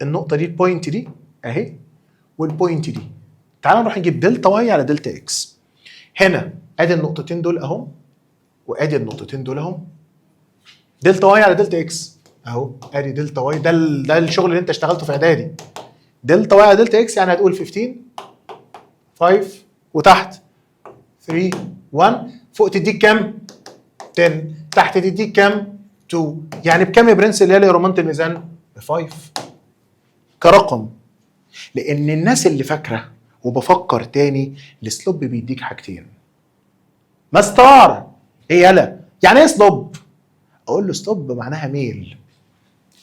النقطه دي البوينت دي اهي، والبوينت دي. تعال نروح نجيب دلتا واي على دلتا اكس. هنا ادي النقطتين دول اهم، وادي النقطتين دول اهم. دلتا واي على دلتا اكس اهو، ادي دلتا واي، ده الشغل اللي انت اشتغلته في اعدادي. دلتا واي على دلتا اكس يعني هتقول 15 5 وتحت 3 1، فوق تديك كام؟ 10، تحت تديك كام؟ 2. يعني بكام يا برنس اللي هي رمانة الميزان؟ ب 5 كرقم. لان الناس اللي فاكره وبفكر تاني، السلوب بيديك حاجتين. مستر ايه يالا؟ يعني ايه سلوب؟ اقول له سلوب معناها ميل.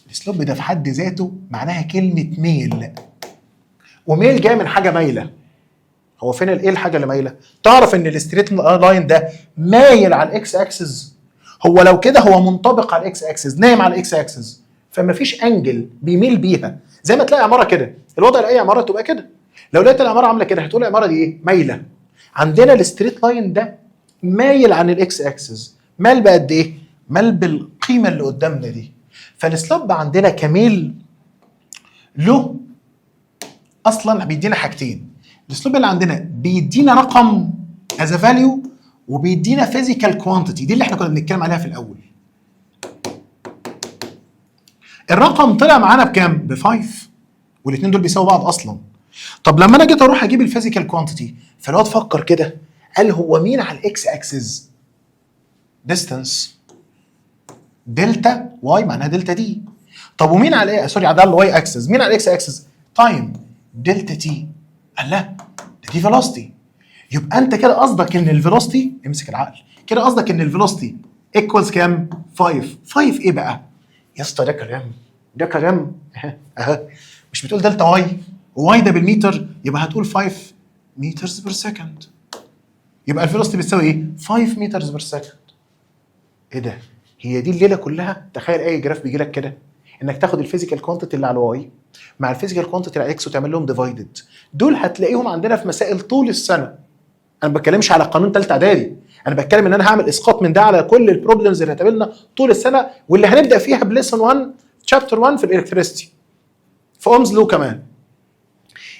السلوب ده في حد ذاته معناها كلمه ميل، وميل جاي من حاجه مايله. هو فين ايه الحاجه اللي مايله؟ تعرف ان الستريت لاين ده مايل على الاكس اكسس. هو لو كده هو منطبق على الاكس اكسس، نايم على الاكس اكسس، فما فيش انجل بيميل بيها. زي ما تلاقي عماره كده، الوضع لاي عماره تبقى كده. لو لقيت العماره عامله كده هتقول العماره دي ايه؟ مايله. عندنا الستريت لاين ده مايل عن الاكس اكسس، مال بقد ايه؟ مال بالقيمه اللي قدامنا دي. فالسلوب عندنا كميل له اصلا بيدينا حاجتين. السلوب اللي عندنا بيدينا رقم از فاليو، وبيدينا فيزيكال كوانتيتي، دي اللي احنا كنا بنتكلم عليها في الاول. الرقم طلع معانا بكام؟ ب 5، والاثنين دول بيساووا بعض اصلا. طب لما انا جيت اروح اجيب الفيزيكال كوانتيتي، فالواد فكر كده قال هو مين على الاكس اكسس؟ ديستانس دلتا واي معناها دلتا دي. طب ومين على ايه؟ سوري، على الواي اكسس، مين على الاكس اكسس؟ تايم دلتا تي. قال لا ده دي فيلوسيتي. يبقى انت كده قصدك ان الفيلوسيتي، امسك العقل كده، قصدك ان الفيلوسيتي ايكوالز كام؟ 5. 5 ايه بقى؟ يا اسطى ده كلام، ده كلام اهي. مش بتقول دلتا واي، واي ده بالمتر، يبقى هتقول 5 مترز بير سكند. يبقى الفيلوسيتي بتساوي ايه؟ 5 مترز بير سكند. ايه ده؟ هي دي الليله كلها. تخيل اي جراف بيجي لك كده، انك تاخد الفيزيكال كوانتيتي اللي على الواي مع الفيزيكال كوانتيتي اللي على الاكس وتعمل لهم ديفايدد. دول هتلاقيهم عندنا في مسائل طول السنه. انا ما بتكلمش على قانون ثالثه اعدادي، انا بتكلم ان انا هعمل اسقاط من ده على كل البروبلمز اللي هتقابلنا طول السنه، واللي هنبدا فيها بليسون 1 شابتر 1 في الالكتريستي في اومز لو كمان.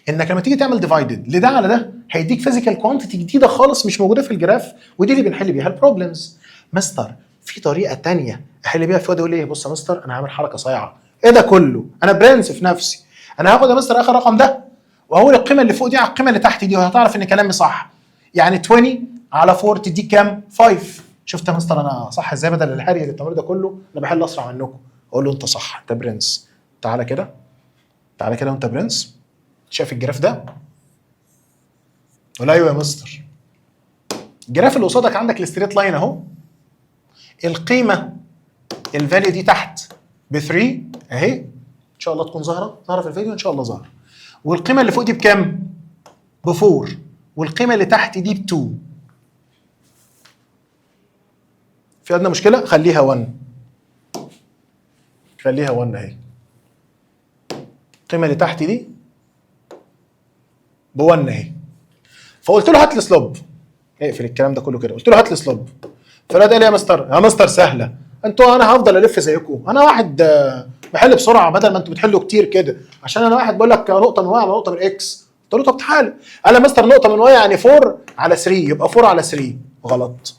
انك لما تيجي تعمل ديفايدد لده على ده هيديك فيزيكال كوانتيتي جديده خالص مش موجوده في الجراف، ودي اللي بنحل بيها البروبلمز. مستر في طريقه ثانيه احل بيها؟ فؤاد يقول لي بص يا مستر انا هعمل حركه صايعه. ايه ده كله؟ انا برنس في نفسي. انا هاخد يا مستر اخر رقم ده وهقول القيمه اللي فوق دي على القيمه اللي تحت دي، وهتعرف ان كلامي صح. يعني 20 على 4 تديك كام؟ 5. شفت يا مستر انا صح ازاي؟ بدل الهري اللي التمرين ده كله انا بحل اسرع منكم. اقول له انت صح، انت برنس. تعالى كده، تعالى كده وانت برنس. شايف الجراف ده؟ ولا ايوه يا مستر. الجراف اللي قصادك عندك الستريت لاين اهو، القيمه الفاليو دي تحت ب 3 اهي، ان شاء الله تكون ظاهره في الفيديو، ان شاء الله ظاهره. والقيمه اللي فوق دي بكام؟ ب 4. والقيمه اللي تحت دي ب 2. في عندنا مشكله؟ خليها 1. خليها 1 اهي. القيمه اللي تحت دي ب 1 اهي. فقلت له هات لي سلوب. اقفل الكلام ده كله كده. قلت له هات لي سلوب. فالواد قال لي يا مستر سهله. انتوا انا هفضل الف زيكم. انا واحد بحل بسرعه بدل ما انتوا بتحلوا كتير كده، عشان انا واحد بقول لك نقطه من واي على نقطه من اكس. قلت له طب تعالى. قال لي يا مستر نقطه من واي يعني 4 على 3، يبقى 4 على 3. غلط.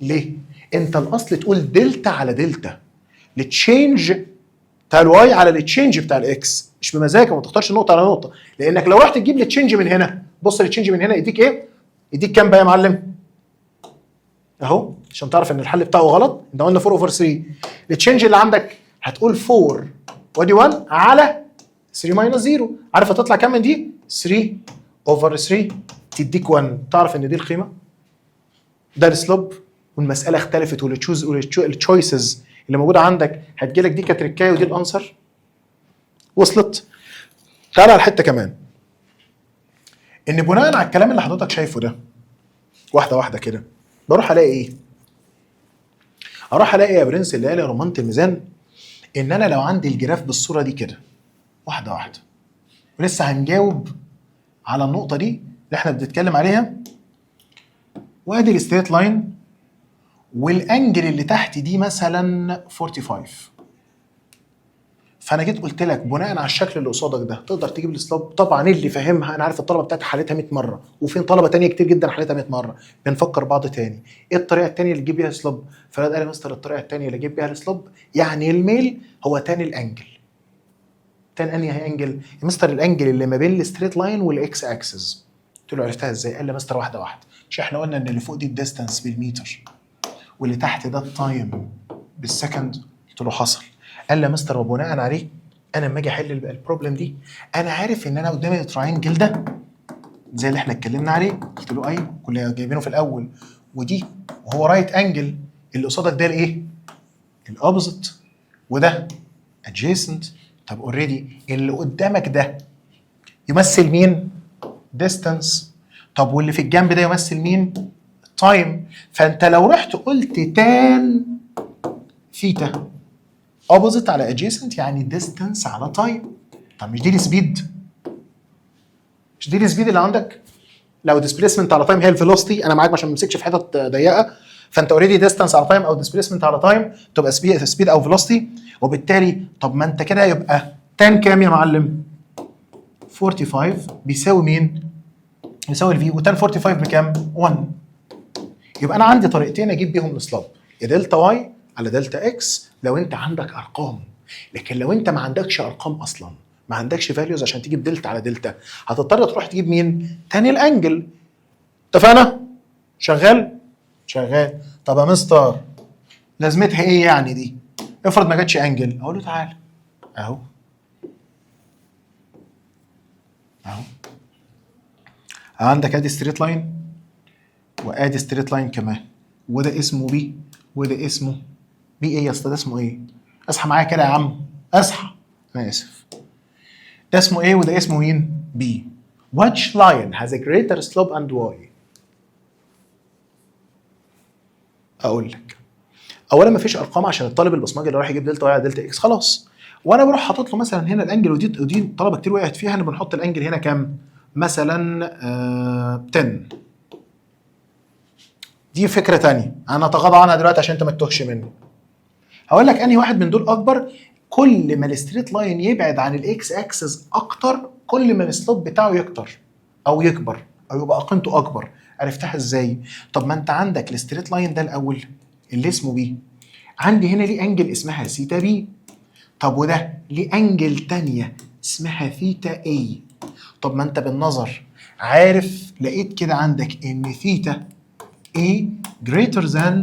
ليه؟ انت الاصل تقول دلتا على دلتا، التشينج بتاع الواي على التشينج بتاع الاكس، مش بمزاجك. ما تختارش نقطه على نقطه، لانك لو رحت تجيب التشينج من هنا، بص التشينج من هنا يديك ايه؟ يديك كام بقى يا معلم؟ اهو، عشان تعرف ان الحل بتاعه غلط. انت قلنا 4 اوفر 3. التشينج اللي عندك هتقول 4 وادي 1 على 3 ماينس 0. عارف هتطلع كام من دي؟ 3 اوفر 3 تديك 1. تعرف ان دي القيمه، ده السلوب. والمساله اختلفت، والتشويسز اللي موجوده عندك هتجي لك دي كتركايه ودي الانسر. وصلت؟ تعالى على الحته كمان، ان بناء على الكلام اللي حضرتك شايفه ده واحده واحده كده، بروح الاقي ايه؟ اروح الاقي يا برنس اللي قال يا رمانه الميزان ان انا لو عندي الجراف بالصوره دي كده واحده واحده، ولسه هنجاوب على النقطه دي اللي احنا بنتكلم عليها. وادي الستريت لاين، والانجل اللي تحت دي مثلا 45. فانا جيت قلت لك بناء على الشكل اللي قصادك ده تقدر تجيب السلوب. طبعا اللي فاهمها، انا عارف الطلبه بتاعتي حلتها 100 مره، وفي طلبه ثانيه كتير جدا حلتها 100 مره. بنفكر بعض تاني، ايه الطريقه الثانيه اللي تجيب بيها السلوب؟ فقال لي مستر الطريقه الثانيه اللي اجيب بيها السلوب يعني الميل هو تاني الانجل. تاني انهي هي انجل؟ يا مستر الانجل اللي ما بين الستريت لاين والاكس اكسس. قلت له عرفتها ازاي؟ قال لي مستر واحده واحده. مش احنا قلنا ان اللي فوق دي الديستانس بالمتر واللي تحت ده التايم بالسكند؟ قلت له حصل. قال لي يا مستر وبناء عليه انا لما اجي احل البروبلم دي انا عارف ان انا قدامي التراينجل ده زي اللي احنا اتكلمنا عليه. قلت له ايوه كنا جايبينه في الاول، ودي وهو رايت انجل. اللي قصادك ده الايه؟ الاوبوزيت، وده ادجيسنت. طب اوريدي اللي قدامك ده يمثل مين؟ ديستانس. طب واللي في الجنب ده يمثل مين؟ تايم. فانت لو رحت قلت تان ثيتا اوبوزيت على ادجيسنت يعني ديستانس على تايم. طب مش دي السبيد؟ مش دي السبيد اللي عندك؟ لو ديسبيسمنت على تايم هي الفيلوسيتي، انا معاك عشان ما امسكش في حتت ضيقه، فانت اوريدي ديستانس على تايم او ديسبيسمنت على تايم تبقى سبيد او فيلوسيتي. وبالتالي طب ما انت كده يبقى تان كام يا معلم؟ 45 بيساوي مين؟ يساوي الفي، وتان 45 بكام؟ 1. يبقى انا عندي طريقتين اجيب بيهم السلاب، يا دلتا واي على دلتا اكس لو انت عندك ارقام. لكن لو انت ما عندكش ارقام اصلا، ما عندكش فاليوز عشان تجيب دلتا على دلتا، هتضطر تروح تجيب مين؟ تاني الانجل. اتفقنا؟ شغال؟ شغال. طب يا مستر لازمتها ايه يعني دي؟ افرض ما جاتش انجل، اقول له تعالى اهو اهو عندك ادي ستريت لاين وادي ستريت لاين كمان، وده اسمه بي وده اسمه بي. ايه يا اسطى ده اسمه ايه؟ اصحى معايا كده يا عم، اصحى، انا اسف. ده اسمه ايه وده اسمه مين؟ بي. Which line has a greater slope and why؟ اقول لك. اولا مفيش ارقام عشان الطالب البصمجي اللي راح يجيب دلتا واي على دلتا اكس خلاص، وانا بروح حاطط له مثلا هنا الانجل، ودي طلبه كتير وقعت فيها ان بنحط الانجل هنا كام؟ مثلا 10. دي فكره ثانيه انا اتغاضى عنها دلوقتي عشان انت ما تتوهش مني. هقول لك انهي واحد من دول اكبر. كل ما الستريت لاين يبعد عن الاكس اكسس اكتر كل ما السلوب بتاعه يكتر او يكبر او يبقى قيمته اكبر. عرفتها ازاي؟ طب ما انت عندك الستريت لاين ده الاول اللي اسمه بي، عندي هنا ليه انجل اسمها سيتا بي. طب وده ليه انجل تانية اسمها ثيتا اي. طب ما انت بالنظر عارف لقيت كده عندك ان ثيتا اي greater than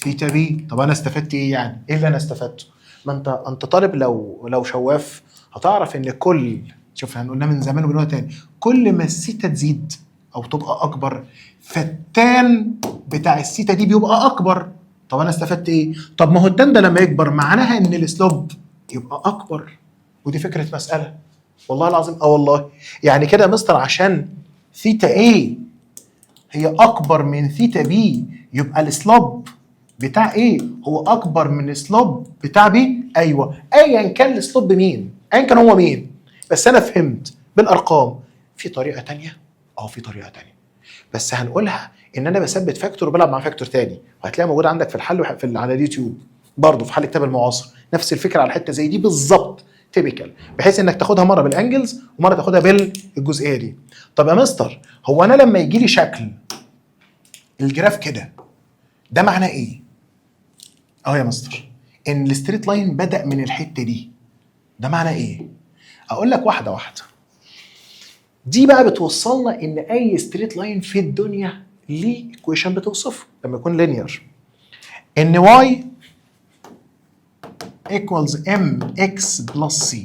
ثيتا بي. طب انا استفدت ايه يعني؟ ايه اللي انا استفدته؟ ما انت طالب لو شواف هتعرف ان كل، شوف هنقولها من زمان وبنقولها تاني، كل ما الثيتا تزيد او تبقى اكبر فالتان بتاع الثيتا دي بيبقى اكبر. طب انا استفدت ايه؟ طب ما هو التان ده لما يكبر معناها ان السلوب يبقى اكبر. ودي فكره مساله والله العظيم. والله يعني كده يا مستر عشان ثيتا ايه هي اكبر من ثيتا بي يبقى السلوب بتاع ايه هو اكبر من السلوب بتاع بي. ايوه ايا كان السلوب مين، ايا كان هو مين، بس انا فهمت بالارقام. في طريقه تانية، في طريقه تانية بس هنقولها ان انا بثبت فاكتور وبلعب مع فاكتور تاني، وهتلاقيها موجوده عندك في الحل على اليوتيوب برضه في حل كتاب المعاصر. نفس الفكره على حته زي دي بالظبط تيبيكال، بحيث انك تاخدها مره بالانجلز ومره تاخدها بالجزئيه دي. طب يا مستر هو انا لما يجي لي شكل الجراف كده ده معناه ايه؟ يا مستر ان الستريت لاين بدأ من الحته دي، ده معناه ايه؟ اقول لك واحده واحده. دي بقى بتوصلنا ان اي ستريت لاين في الدنيا ليه ايكويشن بتوصفه لما يكون لينير، ان y equals mx plus c.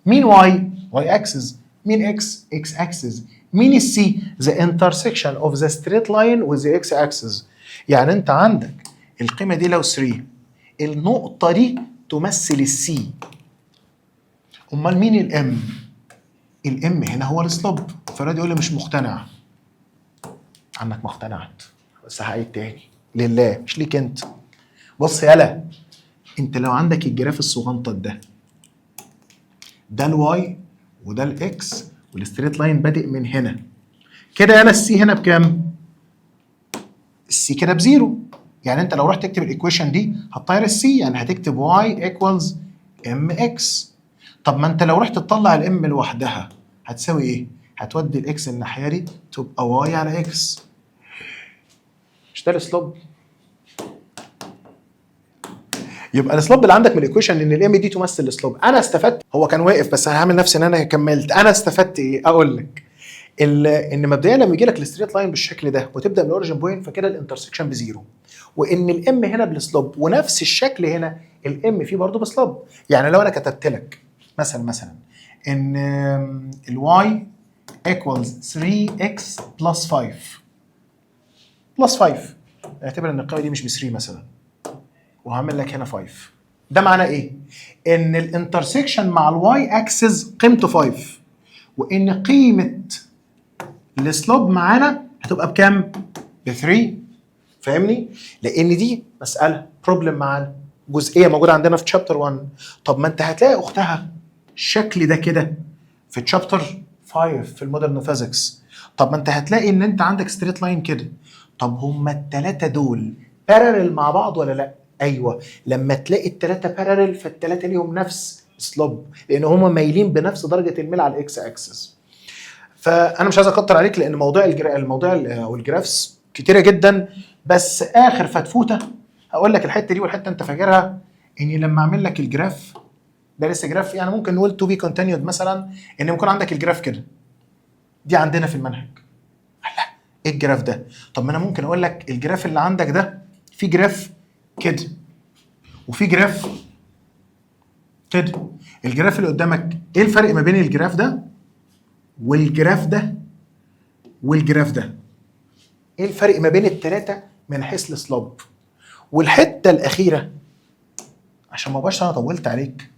مين y؟ y axis. مين x؟ x axis. مين c؟ the intersection of the straight line with the x axis. يعني انت عندك القيمه دي لو 3 النقطه دي تمثل السي. امال مين الام؟ الام هنا هو السلوب. فراد يقول لي مش مقتنع. عنك ما اقتنعت بس هعيد تاني لله مش ليك انت. بص يالا، انت لو عندك الجراف الصغنطط ده الواي وده الاكس والستريت لاين بادئ من هنا كده، انا السي هنا بكام؟ السي كده بزيرو. يعني انت لو رحت تكتب الايكويشن دي هتطير السي، يعني هتكتب واي ايكوالز ام اكس. طب ما انت لو رحت تطلع الام لوحدها هتساوي ايه؟ هتودي الاكس الناحيه دي تبقى واي على اكس. مش ده السلوب؟ يبقى السلوب اللي عندك من الايكويشن ان الام دي تمثل السلوب. انا استفدت، هو كان واقف بس انا هعمل نفسي ان انا كملت. انا استفدت ايه؟ اقول لك ان مبدئيا لما يجي لك الستريت لاين بالشكل ده وتبدا من الاوريجن بوينت فكده الانترسكشن بزيرو، وان الام هنا بالسلوب، ونفس الشكل هنا الام فيه برضه بسلوب. يعني لو انا كتبت لك مثلا ان الواي equals 3x plus 5 اعتبر ان القيمه دي مش ب 3 مثلا وهعمل لك هنا 5، ده معناه ايه؟ ان الانترسكشن مع الواي اكسس قيمته 5، وان قيمه السلوب معانا هتبقى بكام؟ ب 3. فاهمني؟ لان دي مساله بروبلم معانا. جزئيه موجوده عندنا في تشابتر 1. طب ما انت هتلاقي اختها الشكل ده كده في تشابتر 5 في المودرن فيزيكس. طب ما انت هتلاقي ان انت عندك ستريت لاين كده. طب هما الثلاثه دول بارلل مع بعض ولا لا؟ ايوه، لما تلاقي الثلاثه بارلل فالثلاثه ليهم نفس سلوب، لان هما مايلين بنفس درجه الميل على الاكس اكسس. فانا مش عايز اكتر عليك لان موضوع او الجرافس كتيره جدا، بس اخر فتفوته هقول لك الحته دي والحته انت فاكرها، اني لما اعمل لك الجراف ده لسه جراف، يعني ممكن نقول تو بي كونتينيود مثلا، ان يكون عندك الجراف كده، دي عندنا في المنهج. لا، ايه الجراف ده؟ طب ما انا ممكن اقول لك الجراف اللي عندك ده في جراف كده وفي جراف كده. الجراف اللي قدامك ايه الفرق ما بين الجراف ده والجراف ده والجراف ده؟ ايه الفرق ما بين الثلاثه من حيث السلوب؟ والحته الاخيره عشان ما بقاش انا طولت عليك،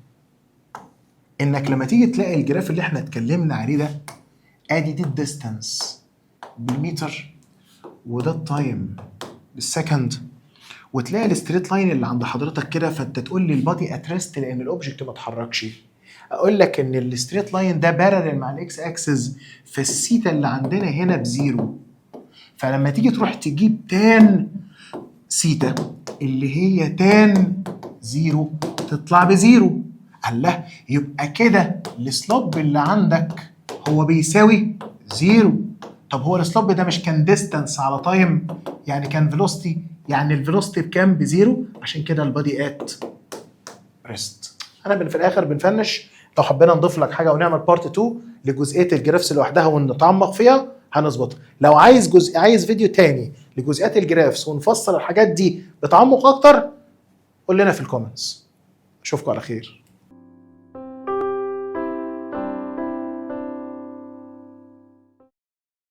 انك لما تيجي تلاقي الجراف اللي احنا اتكلمنا عليه ده، ادي دي الديستانس بالمتر وده التايم بالسكند، وتلاقي الستريت لاين اللي عند حضرتك كده، فانت تقول لي البادي اتريست لان الاوبجكت ما اتحركش. اقول لك ان الستريت لاين ده بارلل مع الاكس اكسس في السيتا اللي عندنا هنا بزيرو. فلما تيجي تروح تجيب تان سيتا اللي هي تان زيرو تطلع بزيرو. الله، يبقى كده السلوب اللي عندك هو بيساوي زيرو. طب هو السلوب ده مش كان ديستانس على تايم؟ يعني كان فيلوسيتي، يعني الفيلوسيتي بكام؟ بزيرو. عشان كده البادي ات ريست. انا في الاخر بنفنش. لو حبينا نضيف لك حاجه ونعمل بارت 2 لجزئيه الجرافس لوحدها ونتعمق فيها هنظبطها. لو عايز فيديو تاني لجزئيات الجرافس ونفصل الحاجات دي بتعمق اكتر، قول لنا في الكومنتس. اشوفكم على خير.